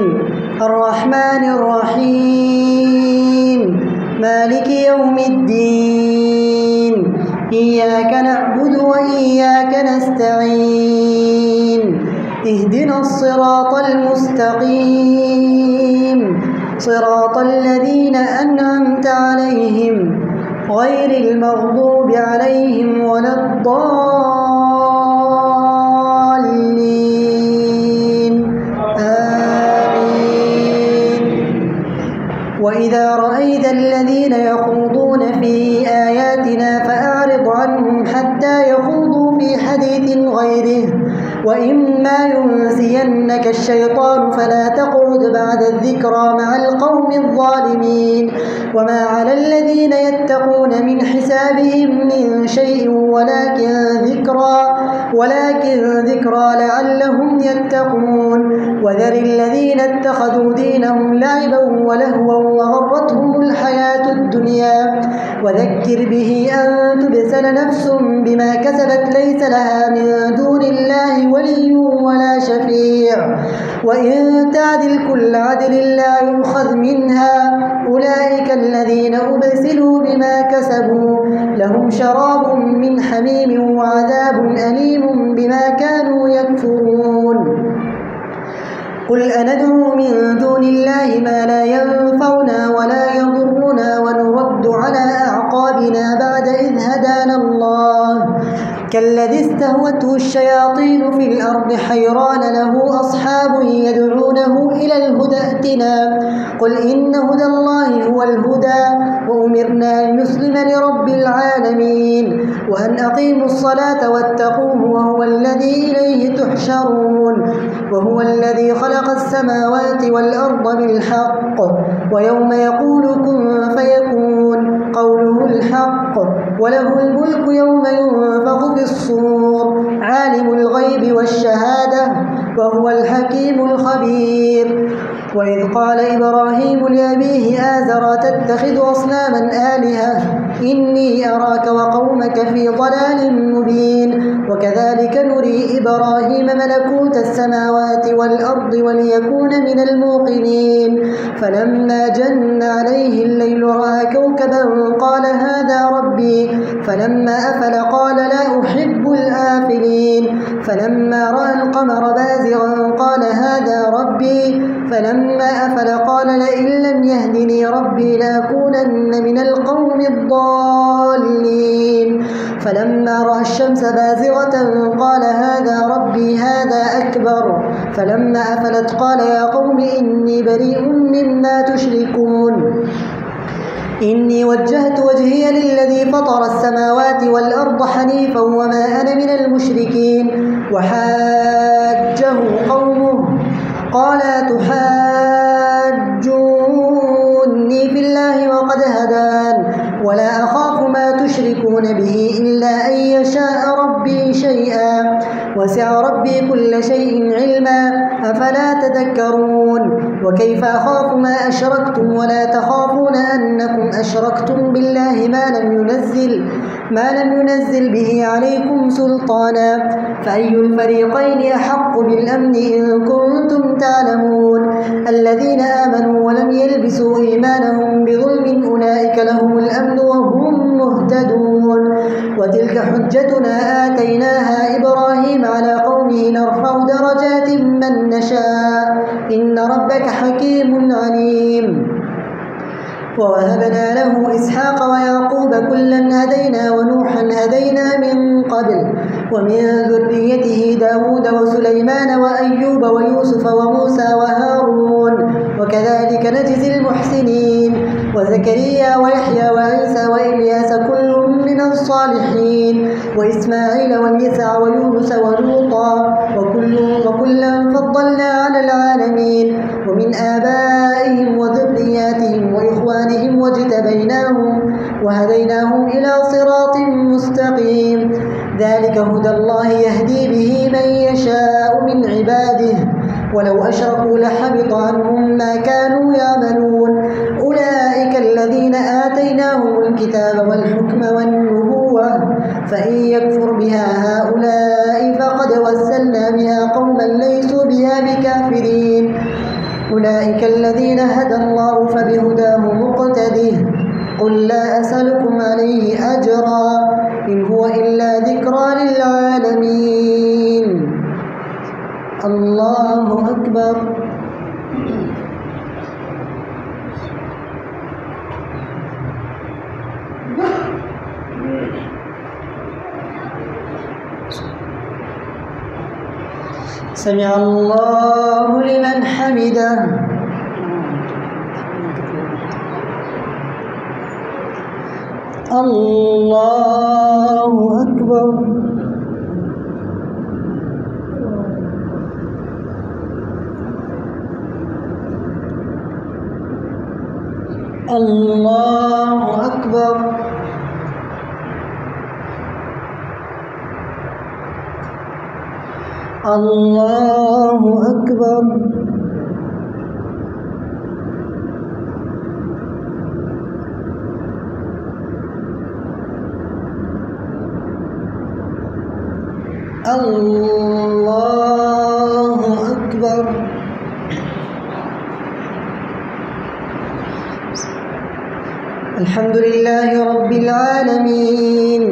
الرحمن الرحيم مالك يوم الدين إياك نعبد وإياك نستعين اهدنا الصراط المستقيم صراط الذين أنعمت عليهم غير المغضوب عليهم ولا الضالين وإذا رأيت الذين يخوضون في آياتنا فأعرض عنهم حتى يخوضوا في حديث غيره، وإما ينسينك الشيطان فلا تقعد بعد الذكرى مع القوم الظالمين. وما على الذين يتقون من حسابهم من شيء ولكن ذكرى لعلهم يتقون. وذر الذين اتخذوا دينهم لعبا ولهوا وغرتهم الحياة الدنيا، وذكر به أن تبسل نفس بما كسبت ليس لها من دون الله ولي ولا شفيع، وإن تعدل كل عدل لا يؤخذ منها. أولئك الذين أبسلوا بما كسبوا لهم شراب من حميم وعذاب أليم بما كانوا يكفرون. قل أندعو من دون الله ما لا ينفعنا ولا يضرنا ونرد على أعقابنا بعد إذ هدانا الله، كالذي استهوته الشياطين في الأرض حيران له أصحاب يدعونه إلى الهدى ائتنا. قل إن هدى الله هو الهدى، وأمرنا لنسلم لرب العالمين، وأن أقيموا الصلاة واتقوه وهو الذي إليه تحشرون. وهو الذي خلق السماوات والأرض بالحق، ويوم يقول كن فيكون قوله الحق، وله الملك يوم ينفخ في الصور، عالم الغيب والشهادة وهو الحكيم الخبير. وإذ قال إبراهيم لأبيه آزر تتخذ أصناما آلهة إني أراك وقومك في ضلال مبين. وكذلك نري إبراهيم ملكوت السماوات والأرض وليكون من الموقنين. فلما جن عليه الليل رأى كوكبا قال هذا ربي، فلما أفل قال لا أحب الآفلين. فلما رأى القمر بازغا قال هذا ربي، فلما أفل قال لئن لم يهدني ربي لأكونن من القوم الضالين. فلما رأى الشمس بازغة قال هذا ربي هذا أكبر. فلما أفلت قال يا قوم إني بريء مما تشركون. إني وجهت وجهي للذي فطر السماوات والأرض حنيفا وما أنا من المشركين. وحاجه قومه قال تحاجوني في الله وقد هدان، ولا أخاف ما تشركون به إلا أن يشاء ربي شيئا، وسع ربي كل شيء علما، أفلا تذكرون. وكيف أخاف ما أشركتم ولا تخافون أنكم أشركتم بالله ما لم ينزل به عليكم سلطانا، فأي الفريقين أحق بالأمن إن كنتم تعلمون. الذين آمنوا ولم يلبسوا إيمانهم بظلم أولئك لهم الأمن وهم مهتدون. وتلك حجتنا آتيناها إبراهيم على قومه نرفع درجات من نشاء إن ربك حكيم عليم. ووهبنا له إسحاق ويعقوب كلا هدينا ونوحا هدينا من قبل، ومن ذريته داود وسليمان وأيوب ويوسف وموسى وهارون، وكذلك نجزي المحسنين. وزكريا ويحيى وعيسى وإلياس كل من الصالحين، وإسماعيل واليسع ويونس ولوطا وكلا فضلنا على العالمين. ومن آبائهم وذرياتهم وإخوانهم واجتبيناهم وهديناهم إلى صراط مستقيم. ذلك هدى الله يهدي به من يشاء من عباده، ولو أشركوا لحبط عنهم ما كانوا يعملون. أولئك الذين آتيناهم الكتاب والحكم والنبوة، فإن يكفر بها هؤلاء فقد وسلنا بها قوما ليسوا بها بكافرين. أولئك الذين هدى الله فبهداه مقتده. قل لا أسألكم عليه أجرا إن هو إلا ذكرى للعالمين. الله أكبر. سمع الله لمن حمده. الله أكبر. الله أكبر. الله أكبر. الله أكبر. الحمد لله رب العالمين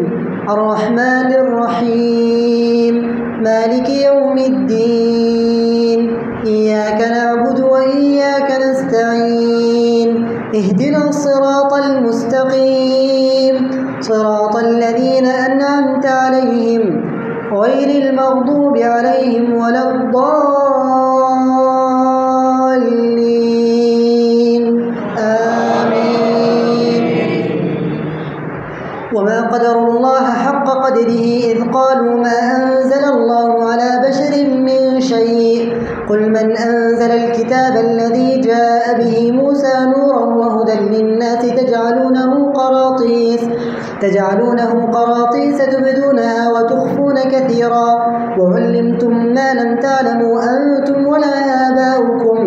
الرحمن الرحيم مالك يوم الدين إياك نعبد وإياك نستعين اهدنا الصراط المستقيم صراط الذين أنعمت عليهم غير المغضوب عليهم ولا الضالين آمين. وما قدروا الله حق قدره إذ قالوا ما أنزل الله على بشر من شيء قل من أنزل الكتاب الذي جاء به موسى نورا وهدى للناس تجعلونه قراطيس تبدونها وتخفون كثيرا وعلمتم ما لم تعلموا أنتم ولا آباؤكم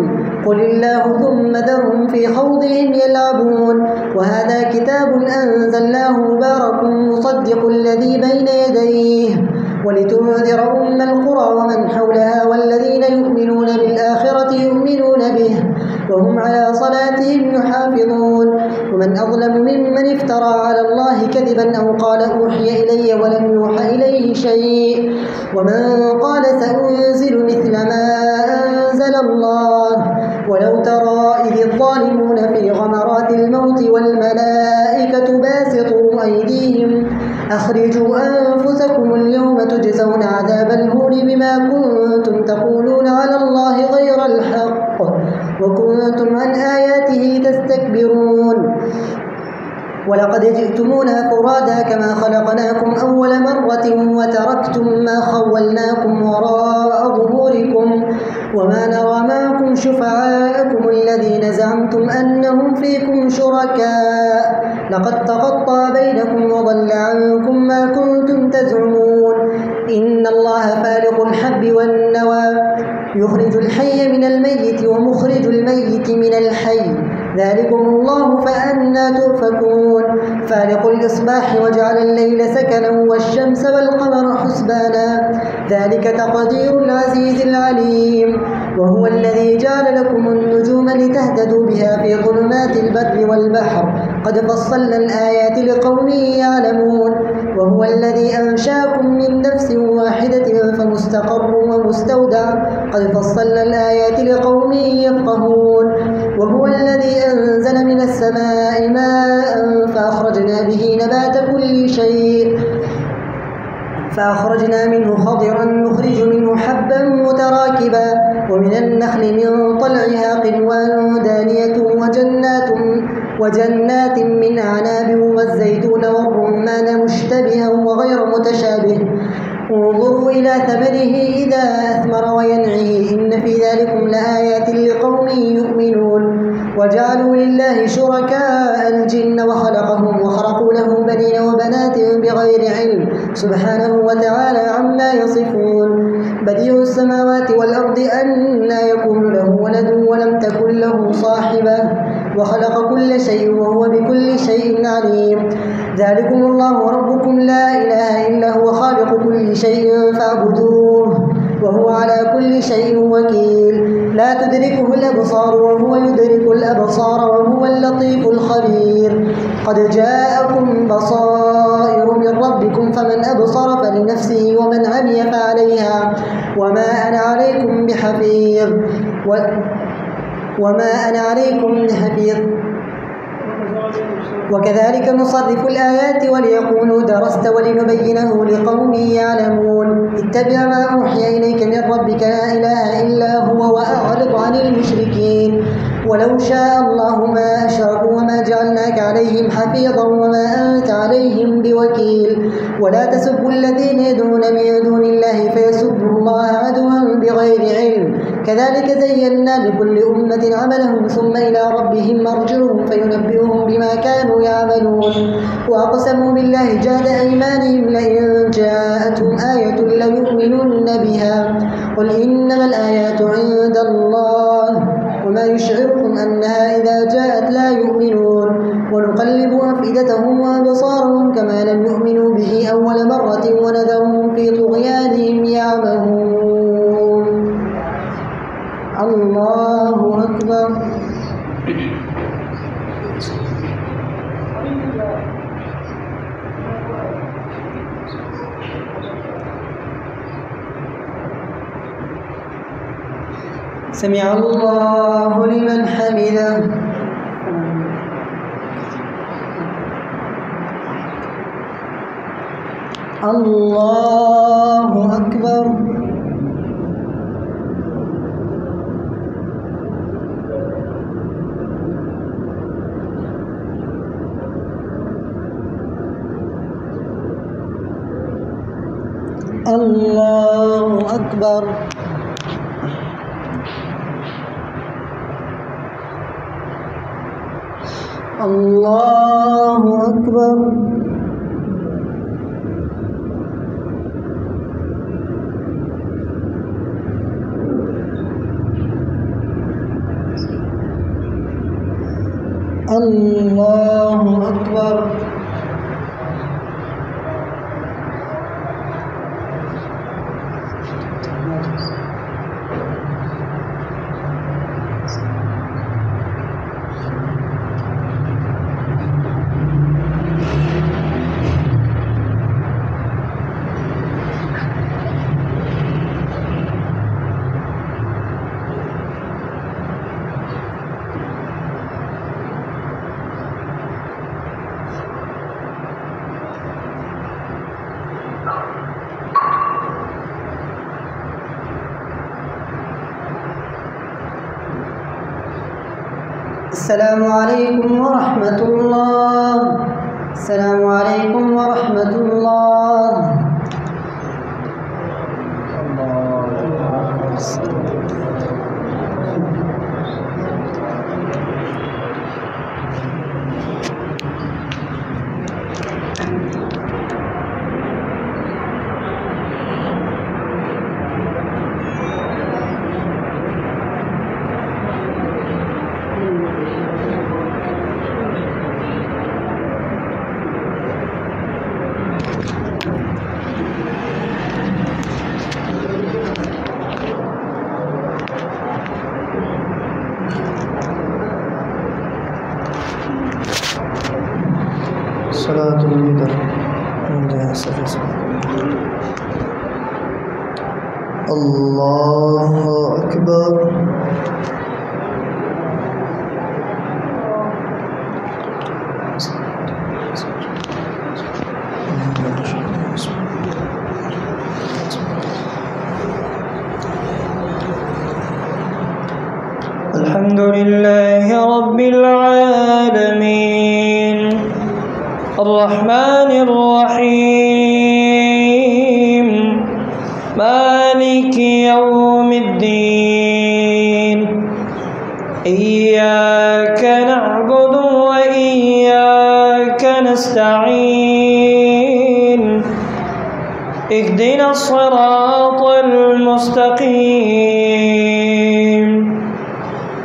قل الله ثم ذرهم في خوضهم يلعبون. وهذا كتاب أنزلناه مبارك مصدق الذي بين يديه ولتنذر أم القرى ومن حولها والذين يؤمنون بالآخرة يؤمنون به وهم على صلاتهم يحافظون. ومن أظلم ممن افترى على الله كذبا أو قال أوحي إلي ولم يوحى إليه شيء ومن قال سأنزل مثل ما أنزل الله ولو ترى إذ الظالمون في غمرات الموت والملائكة باسطوا أيديهم أخرجوا أنفسكم اليوم تجزون عذاب الهون بما كنتم تقولون على الله غير الحق وكنتم عن آياته تستكبرون. ولقد جئتمونا فرادا كما خلقناكم أول مرة وتركتم ما خولناكم وراء ظهوركم وما نرى معكم شفعاءكم الذين زعمتم أنهم فيكم شركاء لقد تقطع بينكم وضل عنكم ما كنتم تزعمون. إن الله فالق الحب والنوى يخرج الحي من الميت ومخرج الميت من الحي ذلكم الله فأنى تؤفكون. فالق الإصباح وجعل الليل سكنا والشمس والقمر حسبانا ذلك تقدير العزيز العليم. وهو الذي جعل لكم النجوم لتهتدوا بها في ظلمات البر والبحر قد فصلنا الآيات لقوم يعلمون. وهو الذي أنشاكم من نفس واحدة فمستقر ومستودع قد فصلنا الآيات لقوم يفقهون. وهو الذي أنزل من السماء ماء فأخرجنا به نبات كل شيء فأخرجنا منه خضرا نخرج منه حبا متراكبا ومن النخل من طلعها قنوان دانية وجنات من أعناب والزيتون والرمان مشتبها وغير متشابه انظروا إلى ثمره إذا أثمر وينعه إن في ذلكم لآيات لقوم يؤمنون. وجعلوا لله شركاء الجن وخلقهم وخرقوا له بنين وبنات بغير علم سبحانه وتعالى عما يصفون. بديع السماوات والأرض أنى يكون له ولد ولم تكن له صاحبة وخلق كل شيء وهو بكل شيء عليم. ذلكم الله ربكم لا إله إلا هو خالق كل شيء فاعبدوه وهو على كل شيء وكيل. لا تدركه الأبصار وهو يدرك الأبصار وهو اللطيف الخبير. قد جاءكم بصائر من ربكم فمن أبصر فلنفسه ومن عمي فعليها وما أنا عليكم بحفيظ وكذلك نصرف الآيات وليقولوا درست ولنبينه لقوم يعلمون. اتبع ما أوحي إليك من ربك لا إله إلا هو وأعرض عن المشركين ولو شاء الله ما أشركوا وما جعلناك عليهم حفيظا وما أنت عليهم بوكيل ولا تسبوا الذين يدعون من دون الله فيسبوا الله عدوا بغير علم كذلك زينا لكل أمة عملهم ثم إلى ربهم مرجعهم فينبئهم بما كانوا يعملون وأقسموا بالله جهد أيمانهم لئن جاءتهم آية ليؤمنن بها قل إنما الآيات عند الله وما يشعركم أنها إذا جاءت لا يؤمنون ونقلب أفئدتهم وأبصارهم كما لم يؤمنوا به أول مرة ونذرهم في طغيانهم يعمهون الله أكبر سمع الله لمن حمده الله أكبر الله أكبر الله أكبر الله أكبر السلام عليكم ورحمة الله. السلام عليكم ورحمة الله. صلاة الوتر الله أكبر. الحمد لله رب العالمين الرحمن الرحيم مالك يوم الدين إياك نعبد وإياك نستعين اهدنا الصراط المستقيم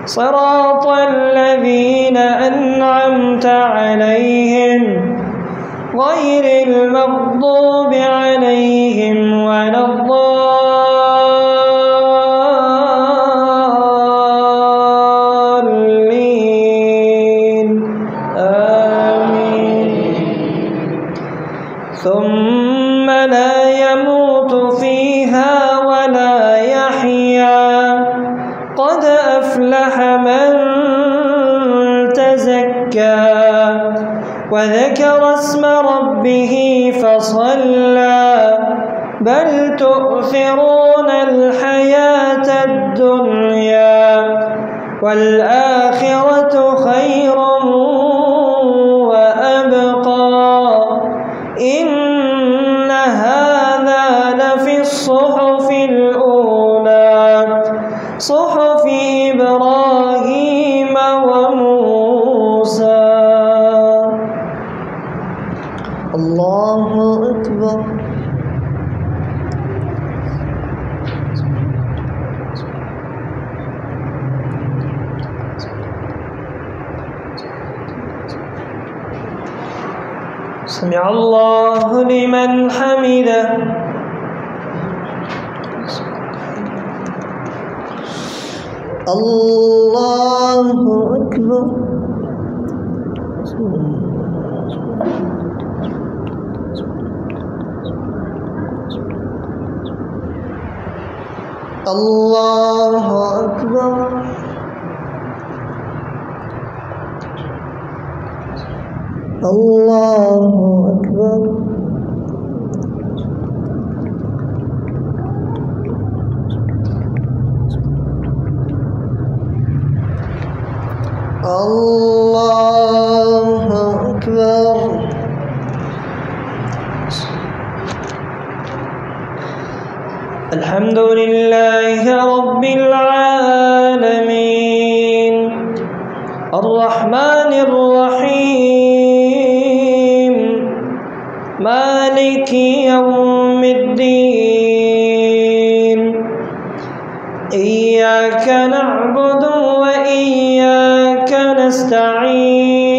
صراط الذين أنعمت عليهم غير المغضوب عليهم ولا الضالين آمين. ثم لا يموت فيها ولا يحيا قد أفلح من تزكى وذكر اسم ربه فصلى بل تؤثرون الحياة الدنيا والآخرة خير وأبقى إن هذا لفي الصحف الأولى صحف إبراهيم وموسى. الله أكبر. سمع الله لمن حمده. الله أكبر. الله أكبر. الله أكبر. الله أكبر. الحمد لله رب العالمين الرحمن الرحيم مالك يوم الدين إياك نعبد وإياك نستعين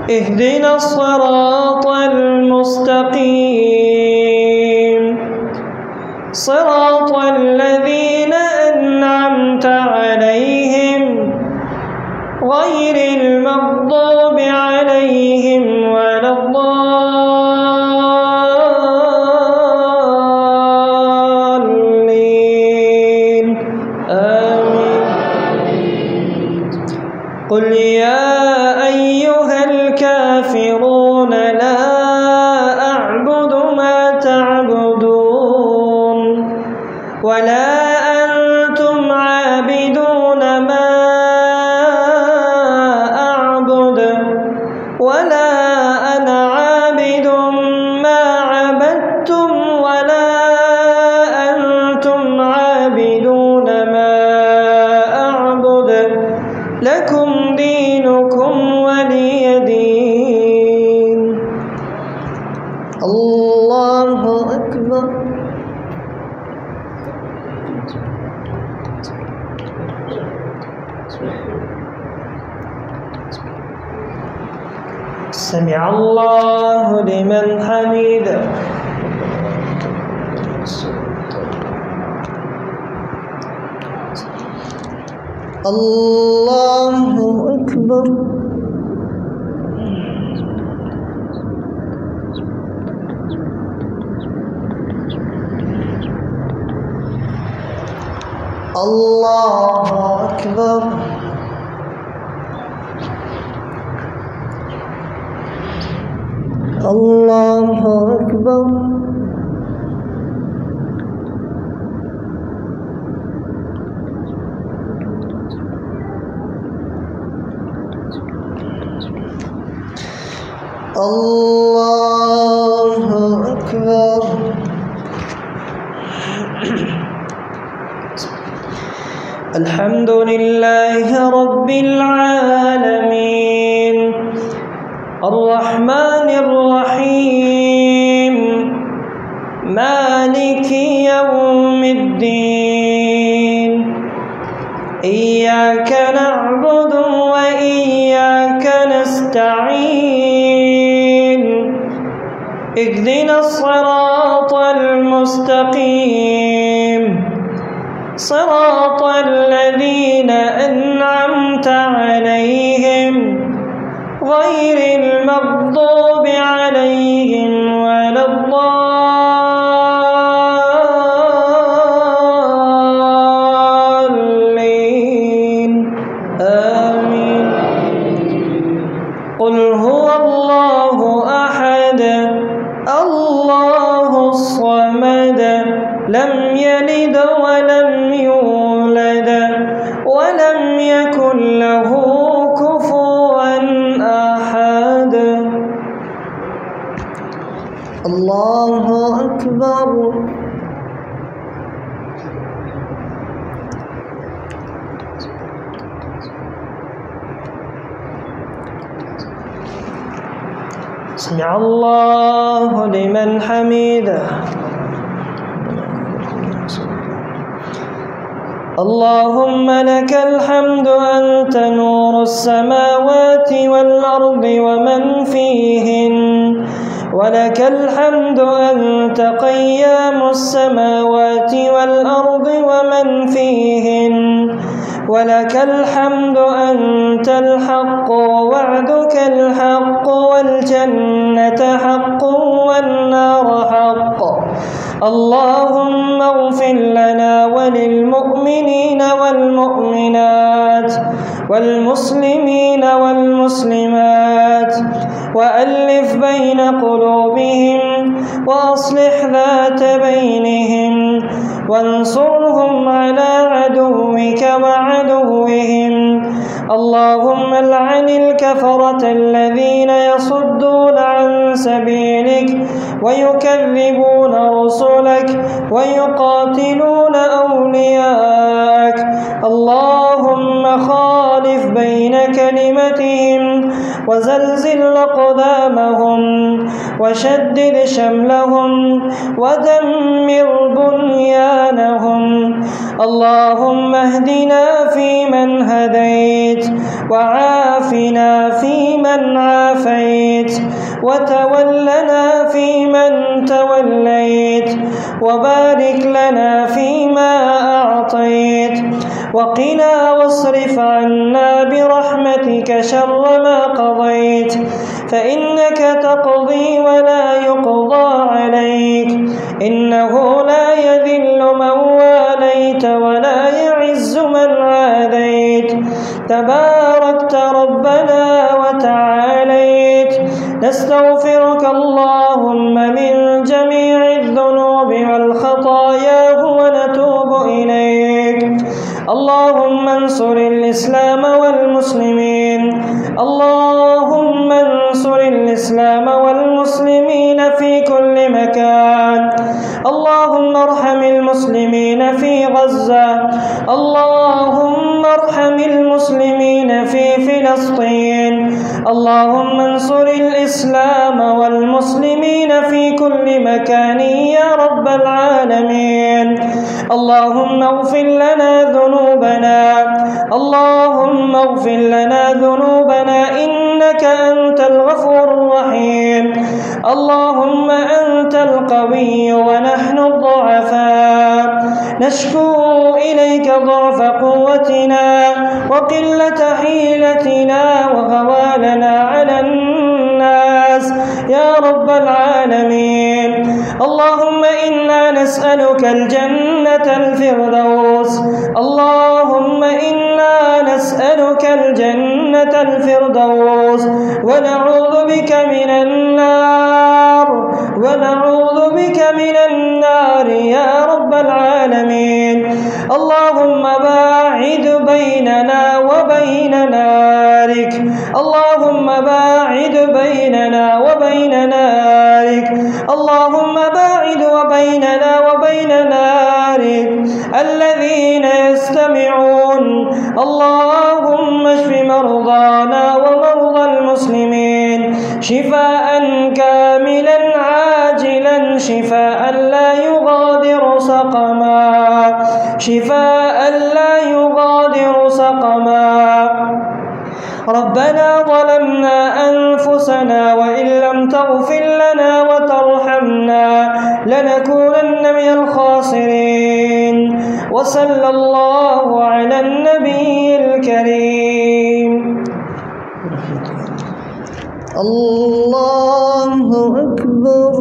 اهدنا الصراط المستقيم صراط الذين أنعمت عليهم غير المغضوب عليهم ولا الضالين آمين. قل يا أيها الكافرون لا أعبد ما تعبدون ولا أنتم عابدون ما أعبد ولا أنا عابد ما عبدتم ولا أنتم عابدون ما أعبد لكم دينكم ولي دين. الله أكبر. سمع الله لمن حمده. الله أكبر. الله أكبر. الله أكبر. الله أكبر. الحمد لله رب العالمين الرحمن الرحيم مالك يوم الدين إياك نعبد وإياك نستعين اهدنا الصراط المستقيم صراط الذين أنعمت عليهم غير المغضوب عليهم ولا الضالين آمين. قل هو الله أحد الله الصمد لم يلد ولم يولد ولم يكن له كفوا أحد. الله أكبر. سمع الله لمن حمده. اللهم لك الحمد أنت نور السماوات والأرض ومن فيهن، ولك الحمد أنت قيام السماوات والأرض ومن فيهن، ولك الحمد أنت الحق ووعدك الحق والجنة حق والنار حق. اللهم اغفر لنا وللمؤمنين والمؤمنات والمسلمين والمسلمات، وألف بين قلوبهم وأصلح ذات بينهم، وانصرهم على عدوك وعدوهم. اللهم العن الكفرة الذين يصدون عن سبيلك ويكذبون رسلك ويقاتلون أولياءك. اللهم خالف بين كلمتهم وزلزل أقدامهم وشدد شملهم ودمر بنيانهم. اللهم اهدنا فيمن هديت، وعافنا فيمن عافيت، وتولنا فيمن توليت، وبارك لنا فيما أعطيت، وقنا واصرف عنا برحمتك شر ما قضيت، فإنك تقضي ولا يقضى عليك، إنه لا يذل من واليت ولا يعز من عاديت، تباركت ربنا وتعاليت. نستغفرك اللهم من جميع الذنوب والخطايا ونتوب إليك. اللهم انصر الإسلام والمسلمين، اللهم انصر الإسلام والمسلمين في كل مكان. اللهم ارحم المسلمين في غزة، اللهم ارحم المسلمين في فلسطين. اللهم انصر الإسلام والمسلمين في كل مكان يا رب العالمين. اللهم اغفر لنا ذنوبنا، اللهم اغفر لنا ذنوبنا إنك أنت الغفور الرحيم. اللهم أنت القوي ونحن الضعفاء، نشكو إليك ضعف قوتنا وقلة حيلتنا وغوالنا على الناس يا رب العالمين. اللهم إنا نسألك الجنة الفردوس، اللهم إنا نسألك الجنة الفردوس، ونعوذ بك من النار، ونعوذ بك من النار يا رب العالمين. اللهم باعد بيننا وبين نارك، اللهم باعد بيننا وبين نارك، اللهم باعد وبيننا وبين نارك الذين يستمعون. اللهم اشف مرضانا ومرضى المسلمين شفاء كاملا عاجلا، شفاء لا يغادر سقما، شفاء لا يغادر سقما. ربنا ظلمنا أنفسنا وإن لم تغفر لنا وترحمنا لنكونن من الخاسرين. وصلى الله على النبي الكريم. الله أكبر.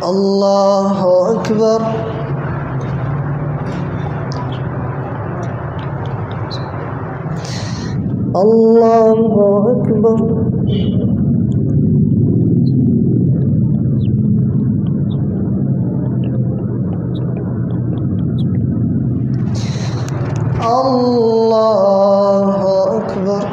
الله أكبر. الله أكبر. الله أكبر.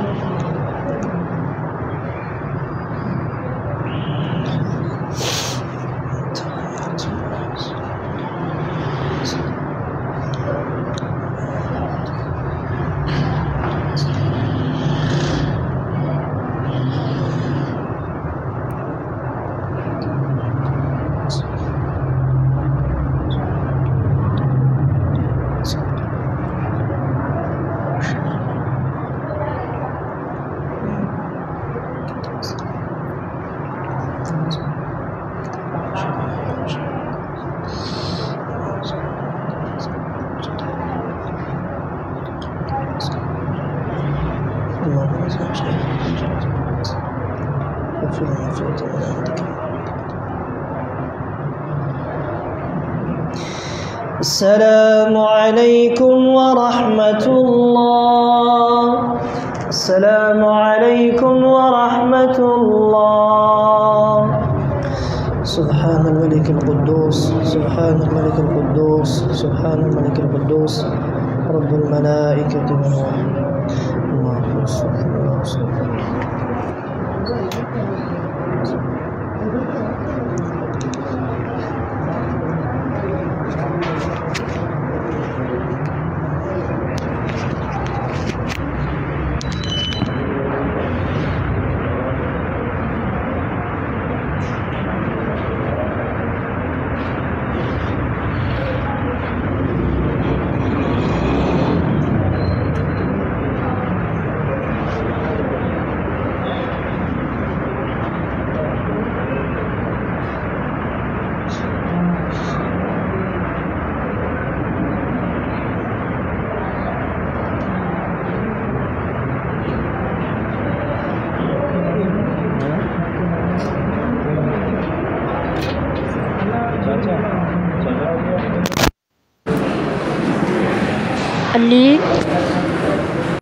السلام عليكم ورحمة الله. السلام عليكم ورحمة الله. سبحان الملك القدوس، سبحان الملك القدوس، سبحان الملك القدوس، رب الملائكة والروح. اللهم صل وسلم. Ali